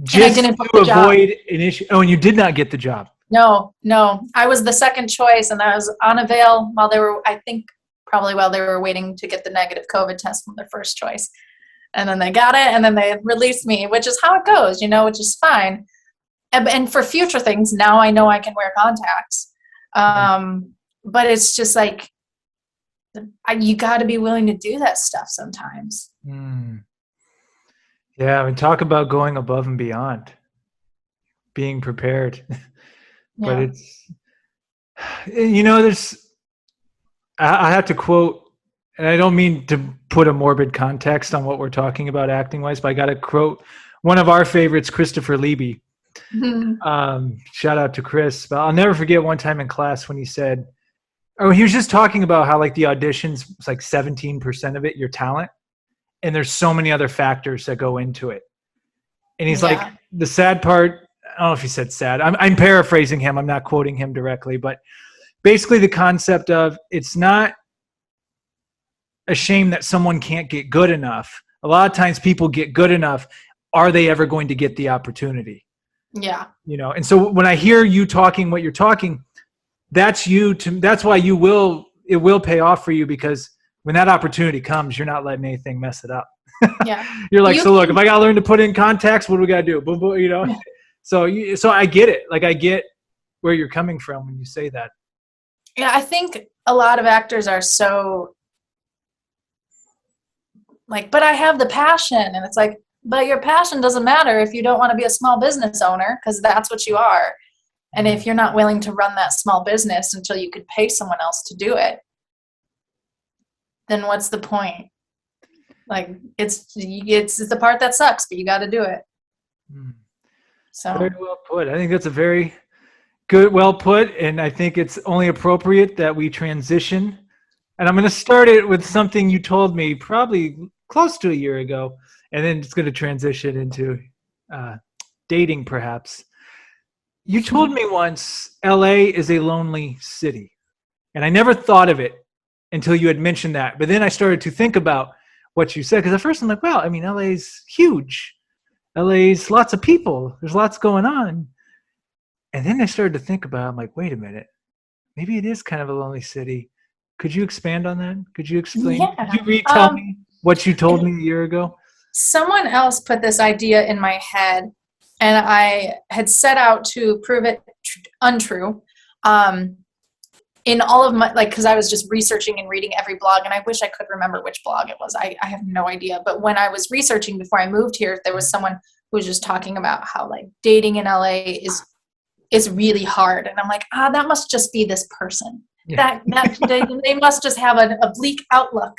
just to avoid an issue. Oh, and you did not get the job. No. I was the second choice, and I was on a veil while they were waiting to get the negative COVID test from their first choice. And then they got it, and then they released me, which is how it goes, which is fine. And for future things, now I know I can wear contacts. But it's just like, you got to be willing to do that stuff sometimes. Yeah, I mean, talk about going above and beyond, being prepared. But it's, I have to quote, and I don't mean to put a morbid context on what we're talking about acting wise, but I got to quote one of our favorites, Christopher Liebe. Shout out to Chris. But I'll never forget one time in class when he said, he was just talking about how like the auditions, it's like 17% of it, your talent. And there's so many other factors that go into it. And he's like, the sad part, I don't know if he said sad. I'm paraphrasing him. I'm not quoting him directly, but basically the concept of it's not a shame that someone can't get good enough. A lot of times people get good enough. Are they ever going to get the opportunity? Yeah. And so when I hear you talking what you're talking, that's why it will pay off for you, because when that opportunity comes, you're not letting anything mess it up. Yeah. You're like, look, if I got to learn to put in contacts, what do we got to do? Boom, boom, Yeah. So I get it. Like, I get where you're coming from when you say that. Yeah. I think a lot of actors are so like, but I have the passion. And it's like, but your passion doesn't matter if you don't want to be a small business owner, because that's what you are. And if you're not willing to run that small business until you could pay someone else to do it, then what's the point? Like, it's the part that sucks, but you got to do it. So very well put. I think that's a very good, well put. And I think it's only appropriate that we transition. And I'm going to start it with something you told me probably close to a year ago, and then it's going to transition into dating, perhaps. You told me once LA is a lonely city, and I never thought of it until you had mentioned that. But then I started to think about what you said, because at first I'm like, well, I mean, LA's huge. LA's lots of people. There's lots going on. And then I started to think about it. I'm like, wait a minute. Maybe it is kind of a lonely city. Could you expand on that? Could you explain? Yeah. Could you retell me what you told me a year ago? Someone else put this idea in my head, and I had set out to prove it untrue. in all of my, like, because I was just researching and reading every blog, and I wish I could remember which blog it was. I have no idea. But when I was researching before I moved here, there was someone who was just talking about how like dating in LA is really hard. And I'm like, that must just be this person. Yeah. They must just have a bleak outlook.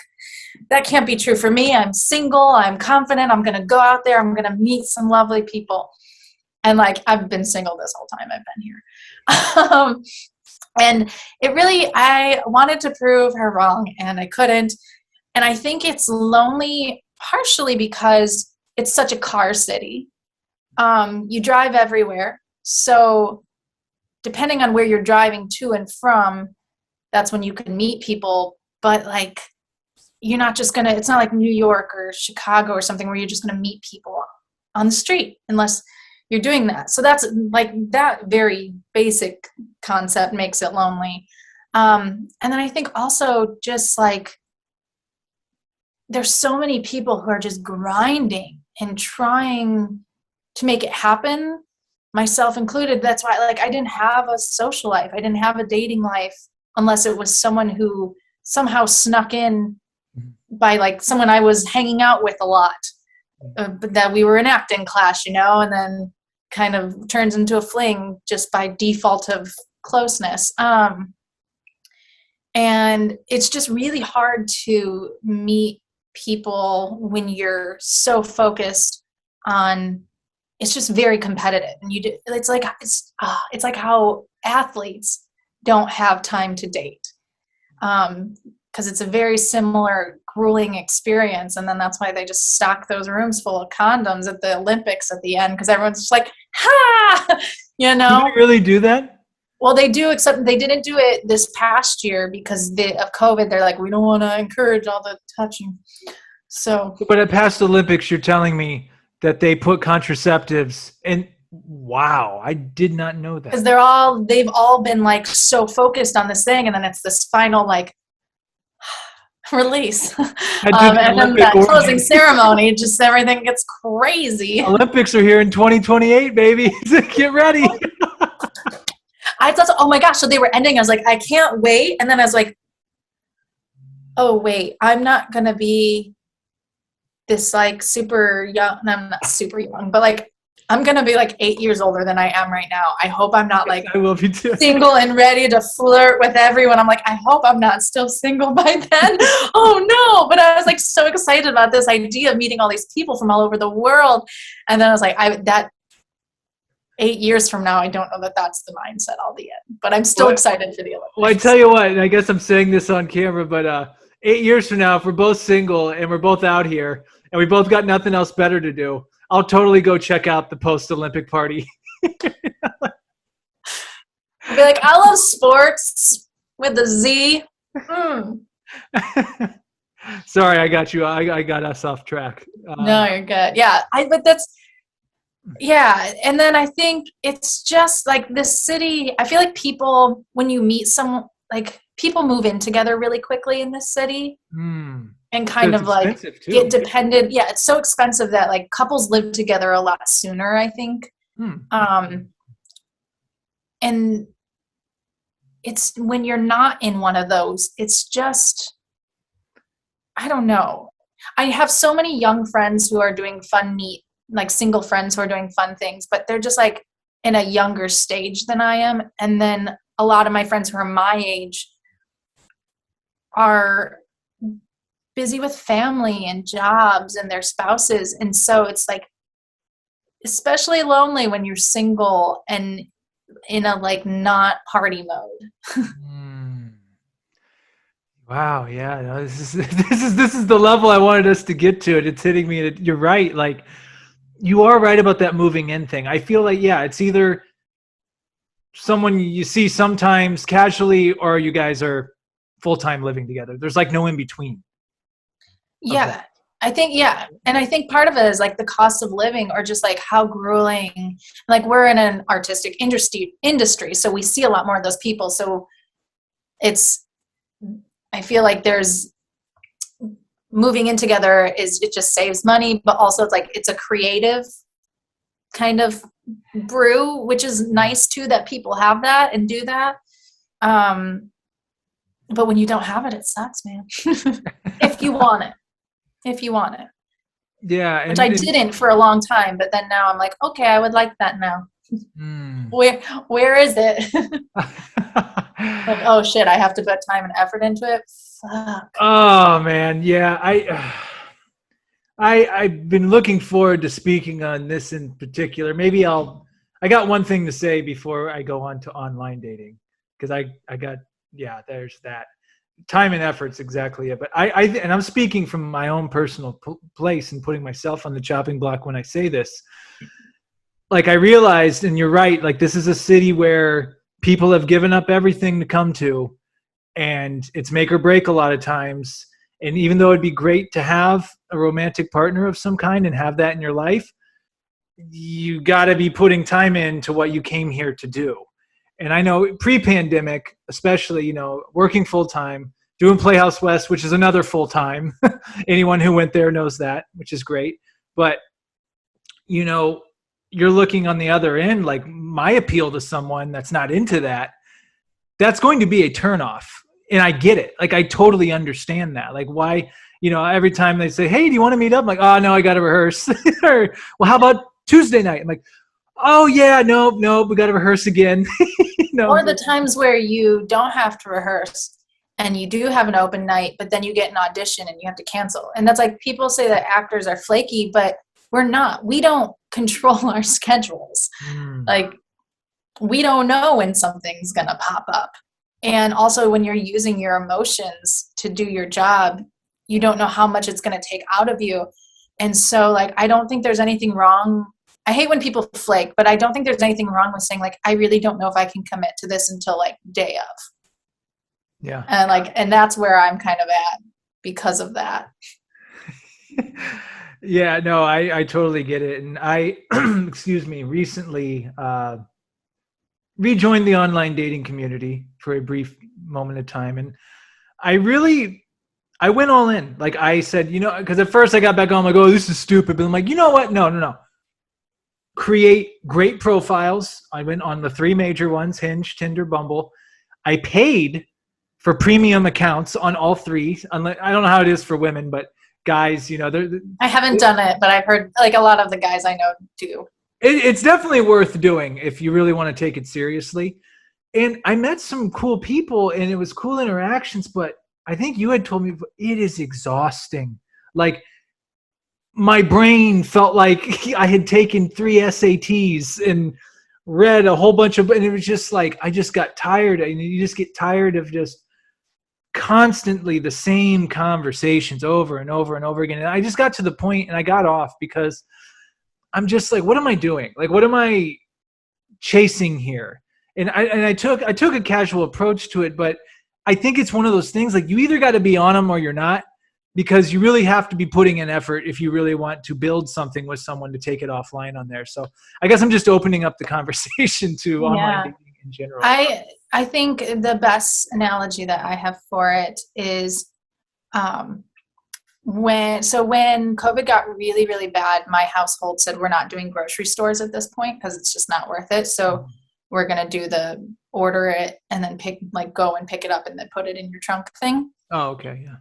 That can't be true for me. I'm single. I'm confident. I'm going to go out there. I'm going to meet some lovely people. And like, I've been single this whole time I've been here. And it really, I wanted to prove her wrong and I couldn't. And I think it's lonely partially because it's such a car city. You drive everywhere. So depending on where you're driving to and from, that's when you can meet people. But like, you're not just going to, it's not like New York or Chicago or something where you're just going to meet people on the street unless you're doing that. So that's like that very basic concept makes it lonely. And then I think also just like there's so many people who are just grinding and trying to make it happen, myself included. That's why like I didn't have a social life. I didn't have a dating life unless it was someone who somehow snuck in by like someone I was hanging out with a lot, that we were in acting class, you know, and then kind of turns into a fling just by default of closeness. And it's just really hard to meet people when you're so focused on, it's just very competitive. And it's like how athletes don't have time to date. Because it's a very similar grueling experience. And then that's why they just stock those rooms full of condoms at the Olympics at the end, because everyone's just like, ha, you know? Do they really do that? Well, they do, except they didn't do it this past year because of COVID. They're like, we don't want to encourage all the touching. So, but at past Olympics, you're telling me that they put contraceptives in. Wow, I did not know that. Because they've all been like so focused on this thing, and then it's this final like release. And then that closing ceremony, just everything gets crazy. Olympics are here in 2028, baby. Get ready. I thought, oh my gosh, so they were ending. I was like, I can't wait. And then I was like, oh wait, I'm not going to be this like super young, and I'm not super young, but like I'm going to be like 8 years older than I am right now. I hope I'm not like I will be too. Single and ready to flirt with everyone. I'm like, I hope I'm not still single by then. Oh no. But I was like so excited about this idea of meeting all these people from all over the world. And then I was like, that 8 years from now, I don't know that that's the mindset I'll be in, but I'm still excited for the Olympics. Well, I tell you what, and I guess I'm saying this on camera, but 8 years from now, if we're both single and we're both out here and we both got nothing else better to do, I'll totally go check out the post-Olympic party. I'll be like, I love sports with a Z. Sorry, I got you. I got us off track. No, you're good. Yeah, and then I think it's just like this city. I feel like people, when you meet someone, like people move in together really quickly in this city. And kind of like get dependent. Yeah, it's so expensive that like couples live together a lot sooner, I think. And it's when you're not in one of those, it's just, I don't know. I have so many young friends who are doing like single friends who are doing fun things, but they're just like in a younger stage than I am. And then a lot of my friends who are my age are busy with family and jobs and their spouses. And so it's like, especially lonely when you're single and in a like not party mode. Wow. Yeah. No, this is the level I wanted us to get to. It's hitting me. You're right. Like you are right about that moving in thing. I feel like, yeah, it's either someone you see sometimes casually or you guys are full-time living together. There's like no in between. Yeah, I think, yeah. And I think part of it is like the cost of living or just like how grueling, like we're in an artistic industry, so we see a lot more of those people. So I feel like there's moving in together it just saves money, but also it's like, it's a creative kind of brew, which is nice too, that people have that and do that. But when you don't have it, it sucks, man. If you want it. Yeah. Which I didn't for a long time, but then now I'm like, okay, I would like that now. Where is it? Like, oh shit, I have to put time and effort into it. Fuck. Oh man, yeah. I've been looking forward to speaking on this in particular. Maybe I got one thing to say before I go on to online dating, because I got, yeah, there's that. Time and effort's exactly it. But and I'm speaking from my own personal place and putting myself on the chopping block when I say this. Like, I realized, and you're right, like, this is a city where people have given up everything to come to, and it's make or break a lot of times. And even though it'd be great to have a romantic partner of some kind and have that in your life, you got to be putting time into what you came here to do. And I know pre-pandemic, especially, you know, working full-time, doing Playhouse West, which is another full-time. Anyone who went there knows that, which is great. But, you know, you're looking on the other end, like, my appeal to someone that's not into that, that's going to be a turnoff. And I get it. Like, I totally understand that. Like, why, you know, every time they say, hey, do you want to meet up? I'm like, oh, no, I got to rehearse. Or, well, how about Tuesday night? I'm like, oh, yeah, no, we got to rehearse again. You know? Or the times where you don't have to rehearse and you do have an open night, but then you get an audition and you have to cancel. And that's like, people say that actors are flaky, but we're not. We don't control our schedules. Like, we don't know when something's going to pop up. And also, when you're using your emotions to do your job, you don't know how much it's going to take out of you. And so, like, I don't think there's anything wrong. I hate when people flake, but I don't think there's anything wrong with saying, like, I really don't know if I can commit to this until, like, day of. Yeah. And that's where I'm kind of at because of that. Yeah, no, I totally get it. And I, excuse me, recently rejoined the online dating community for a brief moment of time. And I went all in. Like, I said, you know, because at first I got back on, I'm like, oh, this is stupid. But I'm like, you know what? No. Create great profiles. I went on the 3 major ones: Hinge, Tinder, Bumble. I paid for premium accounts on all 3. I don't know how it is for women, but guys, you know, I haven't done it, but I've heard, like, a lot of the guys I know do. It's definitely worth doing if you really want to take it seriously. And I met some cool people, and it was cool interactions, but I think you had told me it is exhausting. Like, my brain felt like I had taken 3 SATs and read a whole bunch of, and it was just like, I just got tired. And you just get tired of just constantly the same conversations over and over and over again. And I just got to the point, and I got off, because I'm just like, what am I doing? Like, what am I chasing here? And I took a casual approach to it, but I think it's one of those things, like, you either got to be on them or you're not, because you really have to be putting in effort if you really want to build something with someone to take it offline on there. So I guess I'm just opening up the conversation to online dating in general. I think the best analogy that I have for it is when COVID got really, really bad, my household said, we're not doing grocery stores at this point because it's just not worth it. So we're going to do the order it and then go and pick it up and then put it in your trunk thing. Oh, okay. Yeah.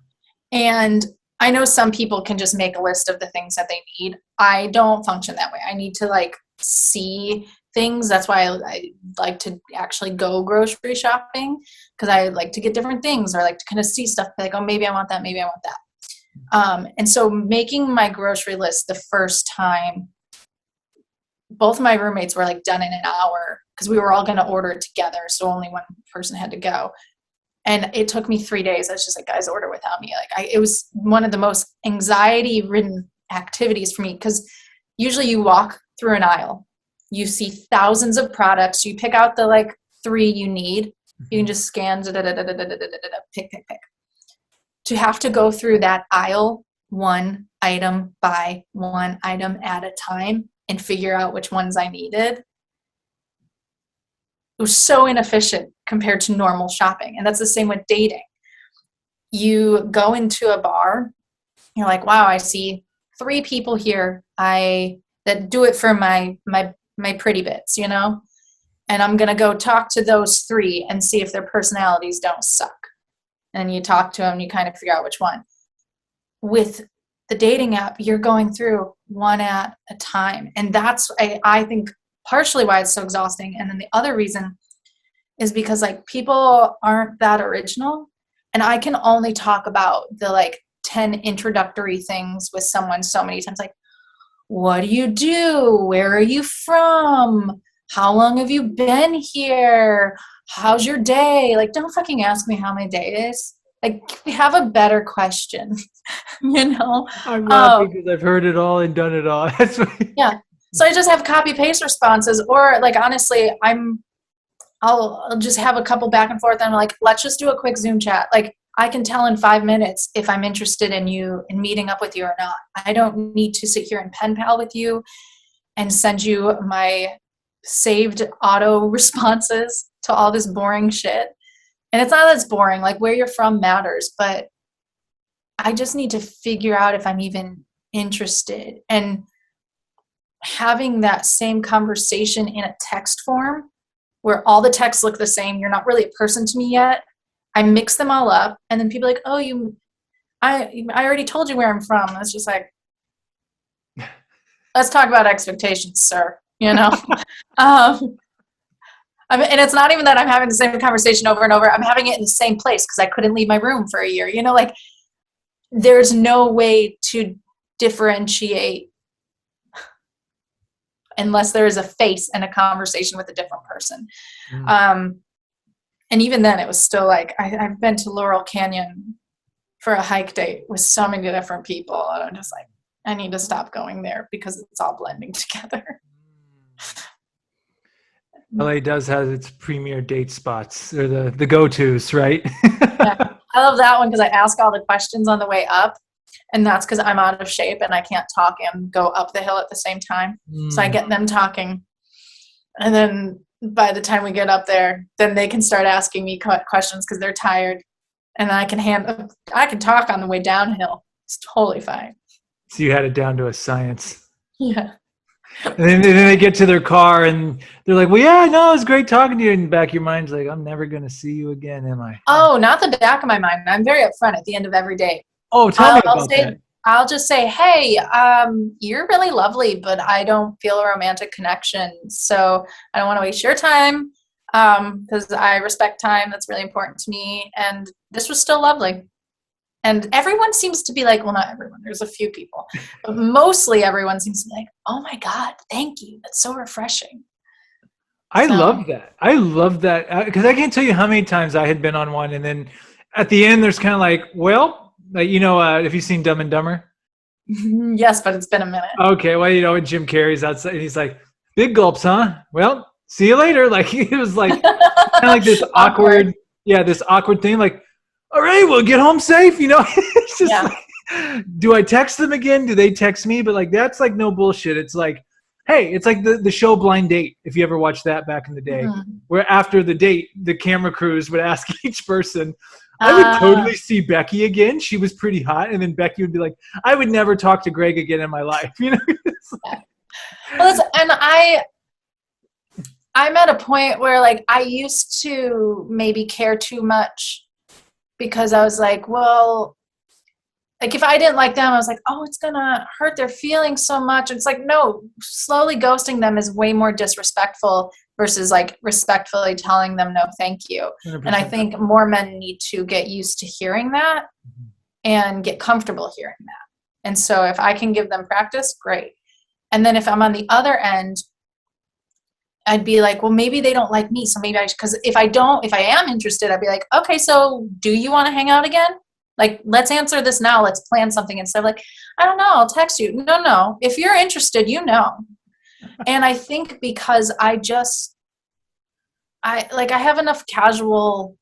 And I know some people can just make a list of the things that they need. I don't function that way. I need to, like, see things. That's why I like to actually go grocery shopping, because I like to get different things, or I like to kind of see stuff, like, oh, maybe I want that, maybe I want that. And so making my grocery list the first time, both of my roommates were, like, done in an hour, because we were all going to order it together, so only one person had to go. And it took me 3 days. I was just like, guys, order without me. Like, it was one of the most anxiety-ridden activities for me, because usually you walk through an aisle, you see thousands of products, you pick out the, like, 3 you need. You can just scan, pick. To have to go through that aisle one item by one item at a time and figure out which ones I needed, it was so inefficient compared to normal shopping. And that's the same with dating. You go into a bar, you're like, wow, I see 3 people here that do it for my pretty bits, you know? And I'm going to go talk to those 3 and see if their personalities don't suck. and you talk to them, you kind of figure out which one. With the dating app, you're going through one at a time. And that's, I think, partially why it's so exhausting. And then the other reason is because like people aren't that original. And I can only talk about the like 10 introductory things with someone so many times. Like, what do you do? Where are you from? How long have you been here? How's your day? Like, don't fucking ask me how my day is. Like, we have a better question, you know? I'm laughing because I've heard it all and done it all. That's yeah. So I just have copy paste responses, or like, honestly, I'll just have a couple back and forth and I'm like, let's just do a quick Zoom chat. Like, I can tell in 5 minutes if I'm interested in you and meeting up with you or not. I don't need to sit here and pen pal with you and send you my saved auto responses to all this boring shit. And it's not that it's boring, like where you're from matters, but I just need to figure out if I'm even interested. And having that same conversation in a text form where all the texts look the same, you're not really a person to me yet. I mix them all up, and then people are like, oh, I already told you where I'm from. It's just like, let's talk about expectations, sir. You know? And it's not even that I'm having the same conversation over and over. I'm having it in the same place because I couldn't leave my room for a year. You know, like there's no way to differentiate unless there is a face and a conversation with a different person. And even then it was still like, I've been to Laurel Canyon for a hike date with so many different people. And I'm just like, I need to stop going there because it's all blending together. LA does have its premier date spots. They're the go-tos, right? Yeah. I love that one because I ask all the questions on the way up. And that's because I'm out of shape and I can't talk and go up the hill at the same time. So I get them talking. And then by the time we get up there, then they can start asking me questions because they're tired. And I can talk on the way downhill. It's totally fine. So you had it down to a science. Yeah. And then they get to their car and they're like, well, yeah, no, it was great talking to you. And in the back of your mind's like, I'm never going to see you again, am I? Oh, not the back of my mind. I'm very upfront at the end of every date. Oh, tell me about that. I'll just say, hey, you're really lovely, but I don't feel a romantic connection. So I don't want to waste your time because I respect time. That's really important to me. And this was still lovely. And everyone seems to be like, well, not everyone. There's a few people. But mostly everyone seems to be like, oh, my God, thank you. That's so refreshing. I love that. I love that. Because I can't tell you how many times I had been on one. And then at the end, there's kind of like, well, you know, have you seen Dumb and Dumber? Yes, but it's been a minute. Okay, well, you know, when Jim Carrey's outside, and he's like, big gulps, huh? Well, see you later. Like, it was like kind of like this awkward thing. Like, all right, well, get home safe. You know, it's just like, do I text them again? Do they text me? But like, that's like no bullshit. It's like, hey, it's like the show Blind Date. If you ever watched that back in the day, where after the date, the camera crews would ask each person, I would totally see Becky again. She was pretty hot. And then Becky would be like, I would never talk to Greg again in my life. You know? Well, and I'm at a point where like I used to maybe care too much because I was like, well, like if I didn't like them, I was like, oh, it's going to hurt their feelings so much. It's like, no, slowly ghosting them is way more disrespectful versus like respectfully telling them no, thank you. 100%. And I think more men need to get used to hearing that and get comfortable hearing that. And so if I can give them practice, great. And then if I'm on the other end, I'd be like, well, maybe they don't like me. So maybe because if I am interested, I'd be like, okay, so do you want to hang out again? Like, let's answer this now. Let's plan something instead of like, I don't know, I'll text you. No. If you're interested, you know. And I think because I have enough casual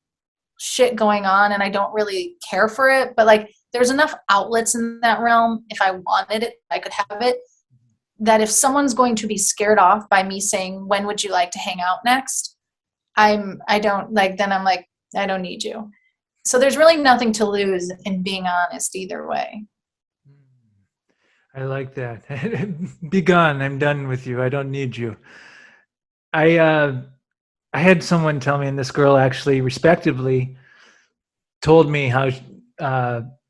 shit going on and I don't really care for it, but like there's enough outlets in that realm. If I wanted it, I could have it. That if someone's going to be scared off by me saying, when would you like to hang out next? I'm like, I don't need you. So there's really nothing to lose in being honest either way. I like that. Be gone. I'm done with you. I don't need you. I had someone tell me, and this girl actually respectively told me how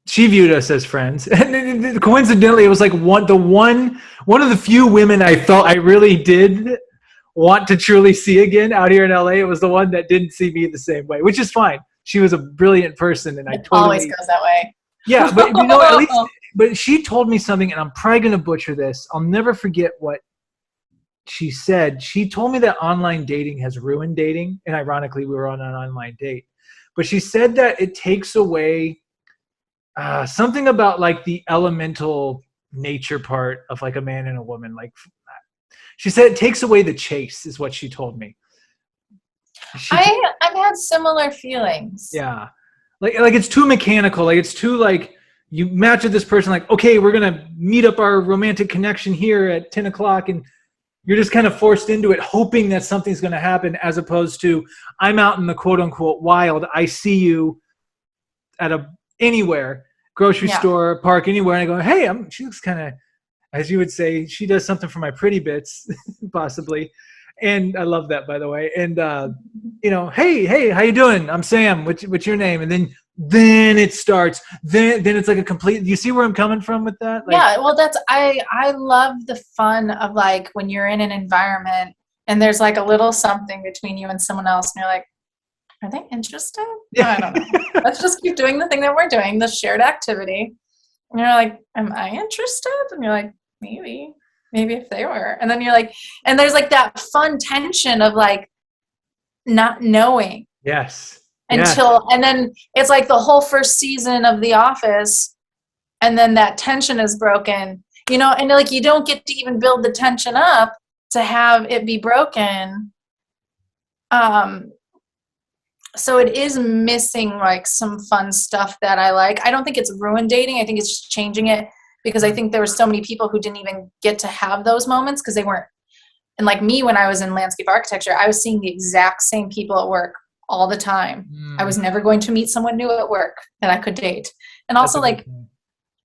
she viewed us as friends, and coincidentally, it was like one of the few women I felt I really did want to truly see again out here in LA. It was the one that didn't see me the same way, which is fine. She was a brilliant person, and It always goes that way. yeah. But at least, but she told me something, and I'm probably gonna butcher this. I'll never forget what she said. She told me that online dating has ruined dating, and ironically, we were on an online date. But she said that it takes away something about like the elemental nature part of like a man and a woman. Like she said, it takes away the chase, is what she told me. I've had similar feelings. Yeah, like it's too mechanical. Like it's too like you match with this person. Like, okay, we're gonna meet up our romantic connection here at 10 o'clock, and you're just kind of forced into it, hoping that something's going to happen, as opposed to I'm out in the quote unquote wild. I see you at anywhere, grocery store, park, anywhere. And I go, hey, she looks kind of, as you would say, she does something for my pretty bits, possibly. And I love that, by the way. And, hey, how you doing? I'm Sam. What's your name? And then it starts. Then it's like a complete. You see where I'm coming from with that? Like, yeah. Well, I love the fun of like when you're in an environment and there's like a little something between you and someone else, and you're like, are they interested? Yeah. I don't know. Let's just keep doing the thing that we're doing, the shared activity. And you're like, am I interested? And you're like, maybe if they were. And then you're like, and there's like that fun tension of like not knowing. Yes. And then it's like the whole first season of The Office, and then that tension is broken, and like you don't get to even build the tension up to have it be broken. So it is missing like some fun stuff that I like. I don't think it's ruined dating. I think it's just changing it, because I think there were so many people who didn't even get to have those moments because they weren't. And like me, when I was in landscape architecture, I was seeing the exact same people at work all the time. I was never going to meet someone new at work that I could date. And also like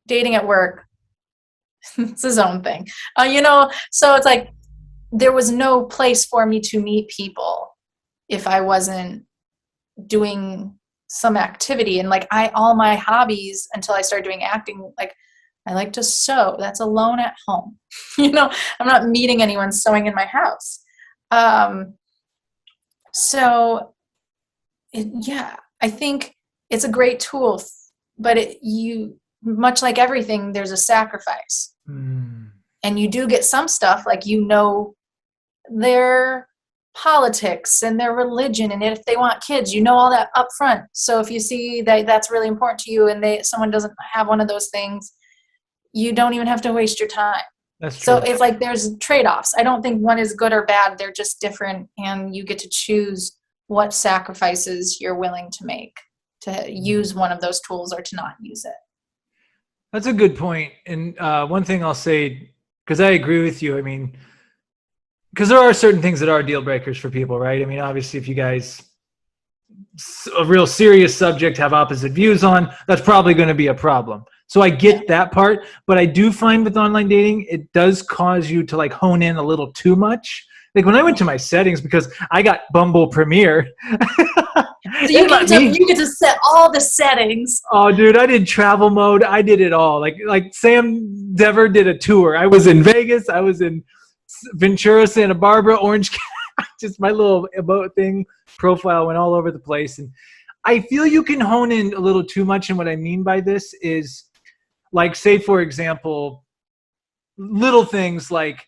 dating at work, it's his own thing, so it's like there was no place for me to meet people if I wasn't doing some activity. And like all my hobbies until I started doing acting, like I like to sew. That's alone at home. I'm not meeting anyone sewing in my house. I think it's a great tool, but much like everything, there's a sacrifice. And you do get some stuff like, their politics and their religion, and if they want kids, all that up front. So if you see that that's really important to you and someone doesn't have one of those things, you don't even have to waste your time. That's true. So it's like there's trade-offs. I don't think one is good or bad. They're just different, and you get to choose what sacrifices you're willing to make to use one of those tools or to not use it. That's a good point. And one thing I'll say, because I agree with you, I mean, because there are certain things that are deal breakers for people, right? I mean, obviously, if you guys, a real serious subject, have opposite views on, that's probably going to be a problem. So I get that part, but I do find with online dating, it does cause you to like hone in a little too much. Like when I went to my settings, because I got Bumble Premiere. So you get to set all the settings. Oh, dude, I did travel mode. I did it all. Like Sam Dever did a tour. I was in Vegas. I was in Ventura, Santa Barbara, Orange County. Just my little about thing profile went all over the place. And I feel you can hone in a little too much. And what I mean by this is, like, say, for example, little things like,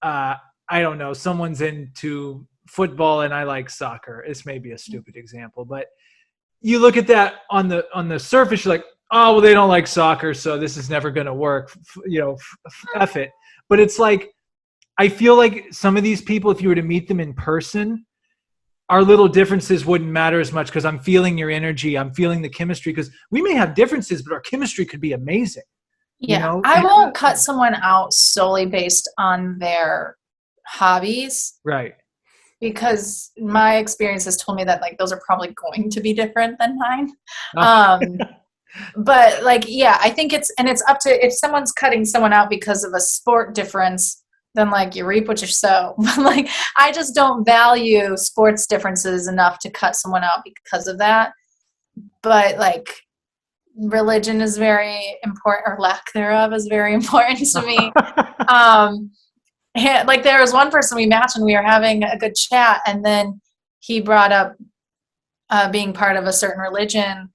I don't know, someone's into football and I like soccer. This may be a stupid example, but you look at that on the surface, you're like, oh, well, they don't like soccer, so this is never going to work, F it. But it's like, I feel like some of these people, if you were to meet them in person, our little differences wouldn't matter as much, because I'm feeling your energy, I'm feeling the chemistry, because we may have differences, but our chemistry could be amazing. Yeah, I won't cut someone out solely based on their hobbies, right? Because my experience has told me that like those are probably going to be different than mine. But like, yeah, I think it's up to, if someone's cutting someone out because of a sport difference, then like you reap what you sow. Like, I just don't value sports differences enough to cut someone out because of that. but like religion is very important, or lack thereof is very important to me. Like there was one person we matched and we were having a good chat, and then he brought up being part of a certain religion.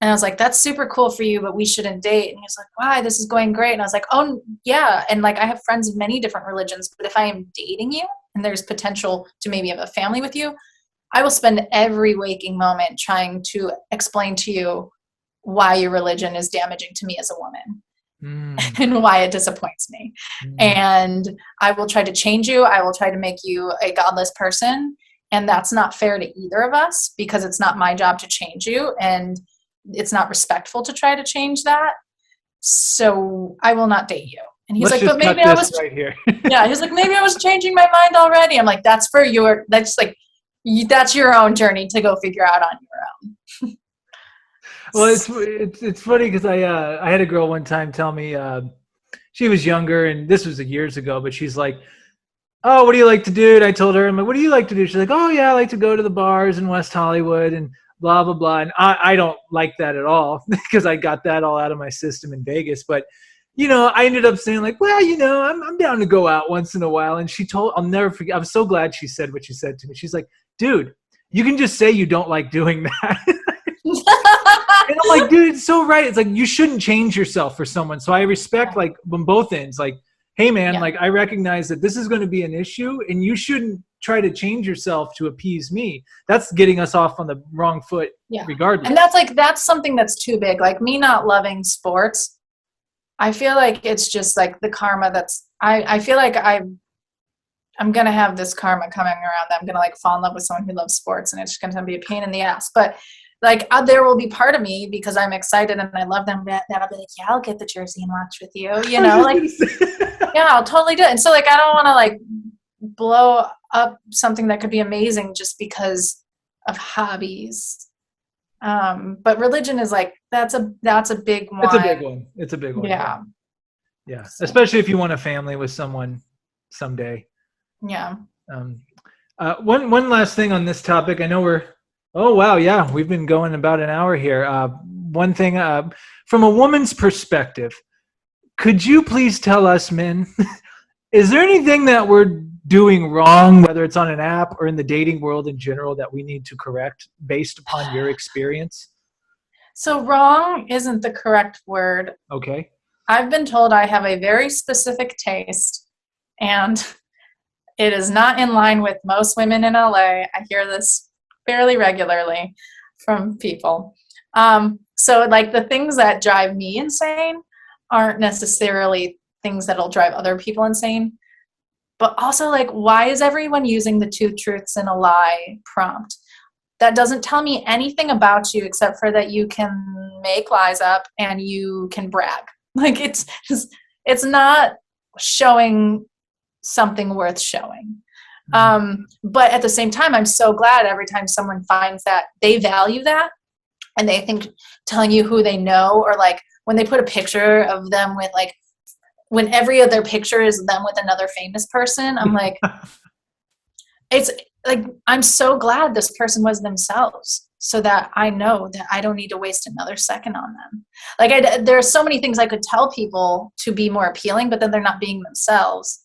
And I was like, that's super cool for you, but we shouldn't date. And he was like, why? This is going great. And I was like, oh, yeah. And like, I have friends of many different religions, but if I am dating you and there's potential to maybe have a family with you, I will spend every waking moment trying to explain to you why your religion is damaging to me as a woman and why it disappoints me. And I will try to change you. I will try to make you a godless person. And that's not fair to either of us, because it's not my job to change you. And it's not respectful to try to change that. So I will not date you. And he's like, but maybe I was right here. Yeah. He's like, maybe I was changing my mind already. I'm like, that's your own journey to go figure out on your own. Well, it's funny because I had a girl one time tell me she was younger, and this was years ago, but she's like, oh, what do you like to do? And I told her, I'm like, what do you like to do? She's like, oh yeah, I like to go to the bars in West Hollywood and blah, blah, blah. And I don't like that at all because I got that all out of my system in Vegas. But, I ended up saying like, well, I'm down to go out once in a while. And I'll never forget. I'm so glad she said what she said to me. She's like, dude, you can just say you don't like doing that. And I'm like, dude, it's so right. It's like, you shouldn't change yourself for someone. So I respect like on both ends, like, hey man, like I recognize that this is going to be an issue and you shouldn't try to change yourself to appease me. That's getting us off on the wrong foot regardless. And that's something that's too big. Like me not loving sports, I feel like it's just like the karma I feel like I'm going to have this karma coming around that I'm going to like fall in love with someone who loves sports, and it's going to be a pain in the ass. But like there will be part of me, because I'm excited and I love them, that I'll be like, yeah, I'll get the jersey and watch with you, like, yeah, I'll totally do it. And so like, I don't want to like blow up something that could be amazing just because of hobbies. But religion is like, that's a big one. It's a big one. Yeah. Yeah. Especially if you want a family with someone someday. Yeah. One last thing on this topic. I know oh wow. Yeah. We've been going about an hour here. One thing, from a woman's perspective, could you please tell us, men, is there anything that we're doing wrong, whether it's on an app or in the dating world in general, that we need to correct based upon your experience? So wrong isn't the correct word. Okay. I've been told I have a very specific taste, and it is not in line with most women in LA. I hear this fairly regularly from people. So like the things that drive me insane aren't necessarily things that'll drive other people insane. But also, like, why is everyone using the 2 truths and a lie prompt? That doesn't tell me anything about you except for that you can make lies up and you can brag. Like, it's not showing something worth showing. But at the same time, I'm so glad every time someone finds that they value that, and they think telling you who they know, or like when they put a picture of them with like, when every other picture is them with another famous person, I'm like, it's like, I'm so glad this person was themselves, so that I know that I don't need to waste another second on them. Like there are so many things I could tell people to be more appealing, but then they're not being themselves.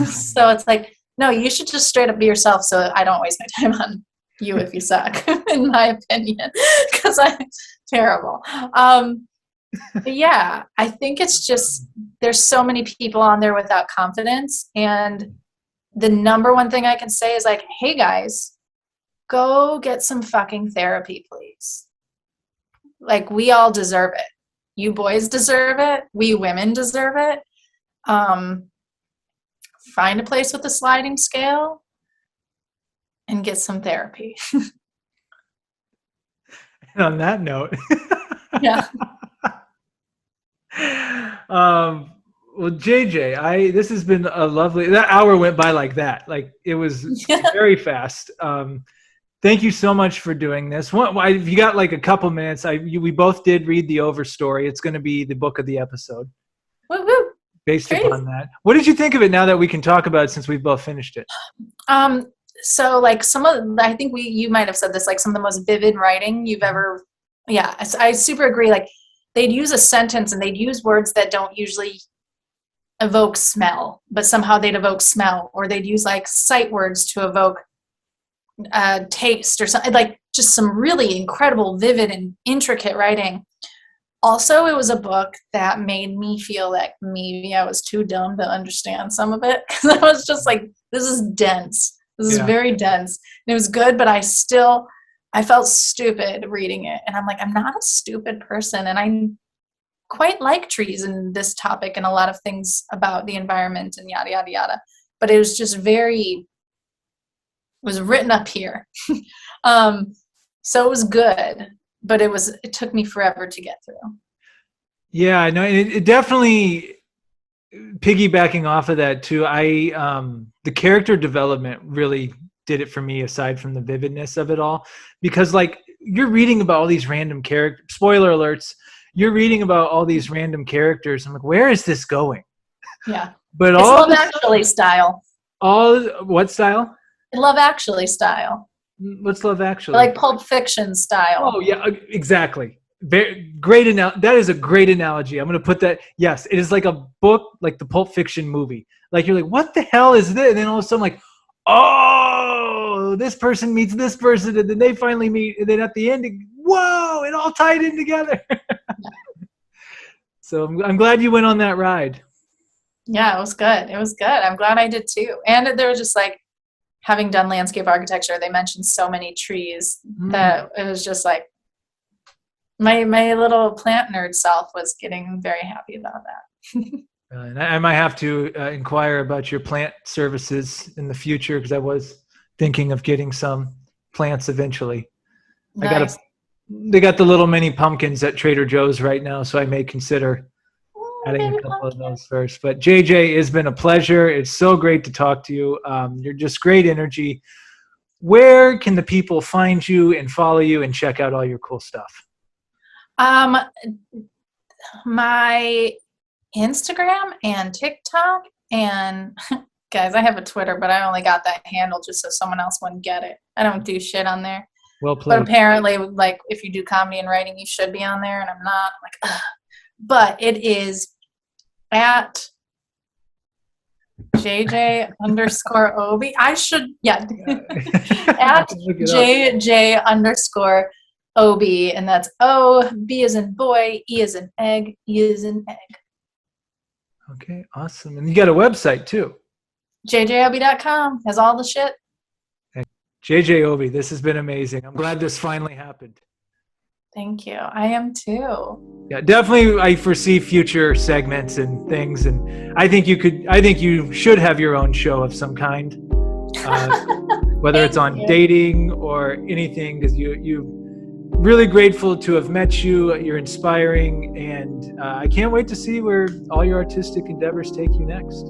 So it's like, no, you should just straight up be yourself, so I don't waste my time on you if you suck, in my opinion, because I'm terrible. But yeah, I think it's just, there's so many people on there without confidence. And the number one thing I can say is like, hey guys, go get some fucking therapy, please. Like, we all deserve it. You boys deserve it. We women deserve it. Find a place with a sliding scale and get some therapy. And on that note, yeah. Well, JJ, this has been a lovely. That hour went by like that. Like, it was very fast. Thank you so much for doing this. If you got like a couple minutes, we both did read the Overstory. It's going to be the book of the episode. Woo-hoo. Based upon that. What did you think of it now that we can talk about it, since we've both finished it? So like I think you might have said this, like some of the most vivid writing you've ever yeah, I super agree. Like they'd use a sentence and they'd use words that don't usually evoke smell, but somehow they'd evoke smell, or they'd use like sight words to evoke taste or something, like just some really incredible, vivid and intricate writing. Also, it was a book that made me feel like maybe I was too dumb to understand some of it, because I was just like, this is dense. This is very dense. And it was good, but I felt stupid reading it. And I'm like, I'm not a stupid person. And I quite like trees and this topic and a lot of things about the environment and yada, yada, yada. But it was just was written up here. So it was good, but it took me forever to get through. Yeah, no, it definitely, piggybacking off of that too, the character development really did it for me, aside from the vividness of it all, because like you're reading about all these random characters, spoiler alerts, you're reading about all these random characters. I'm like, where is this going? Yeah. But it's Love Actually style. What style? Love Actually style. What's Love Actually? Like Pulp Fiction style. Oh yeah, exactly. Very great. That is a great analogy. I'm going to put that. Yes, it is like a book, like the Pulp Fiction movie. Like you're like, what the hell is this? And then all of a sudden, like, oh, this person meets this person, and then they finally meet, and then at the end, whoa, it all tied in together. So I'm glad you went on that ride. Yeah, it was good. It was good. I'm glad I did too. And there was just like, having done landscape architecture, they mentioned so many trees that it was just like, my little plant nerd self was getting very happy about that. And I might have to inquire about your plant services in the future, because I was thinking of getting some plants eventually. Nice. They got the little mini pumpkins at Trader Joe's right now, so I may consider adding a couple of those first. But JJ, it's been a pleasure. It's so great to talk to you. You're just great energy. Where can the people find you and follow you and check out all your cool stuff? My Instagram and TikTok, and guys, I have a Twitter, but I only got that handle just so someone else wouldn't get it. I don't do shit on there. Well played. But apparently, like, if you do comedy and writing, you should be on there, and I'm not. I'm like, ugh. But it is at JJ_Obee. I should, yeah. At JJ_Obee, and that's O, B as in boy, E as in egg, E as in egg. Okay, awesome. And you got a website too. JJObee.com has all the shit. JJ Obee, this has been amazing. I'm glad this finally happened. Thank you. I am too. Yeah, definitely. I foresee future segments and things, and I think you should have your own show of some kind, whether it's on dating or anything, because you really grateful to have met you. You're inspiring, and I can't wait to see where all your artistic endeavors take you next.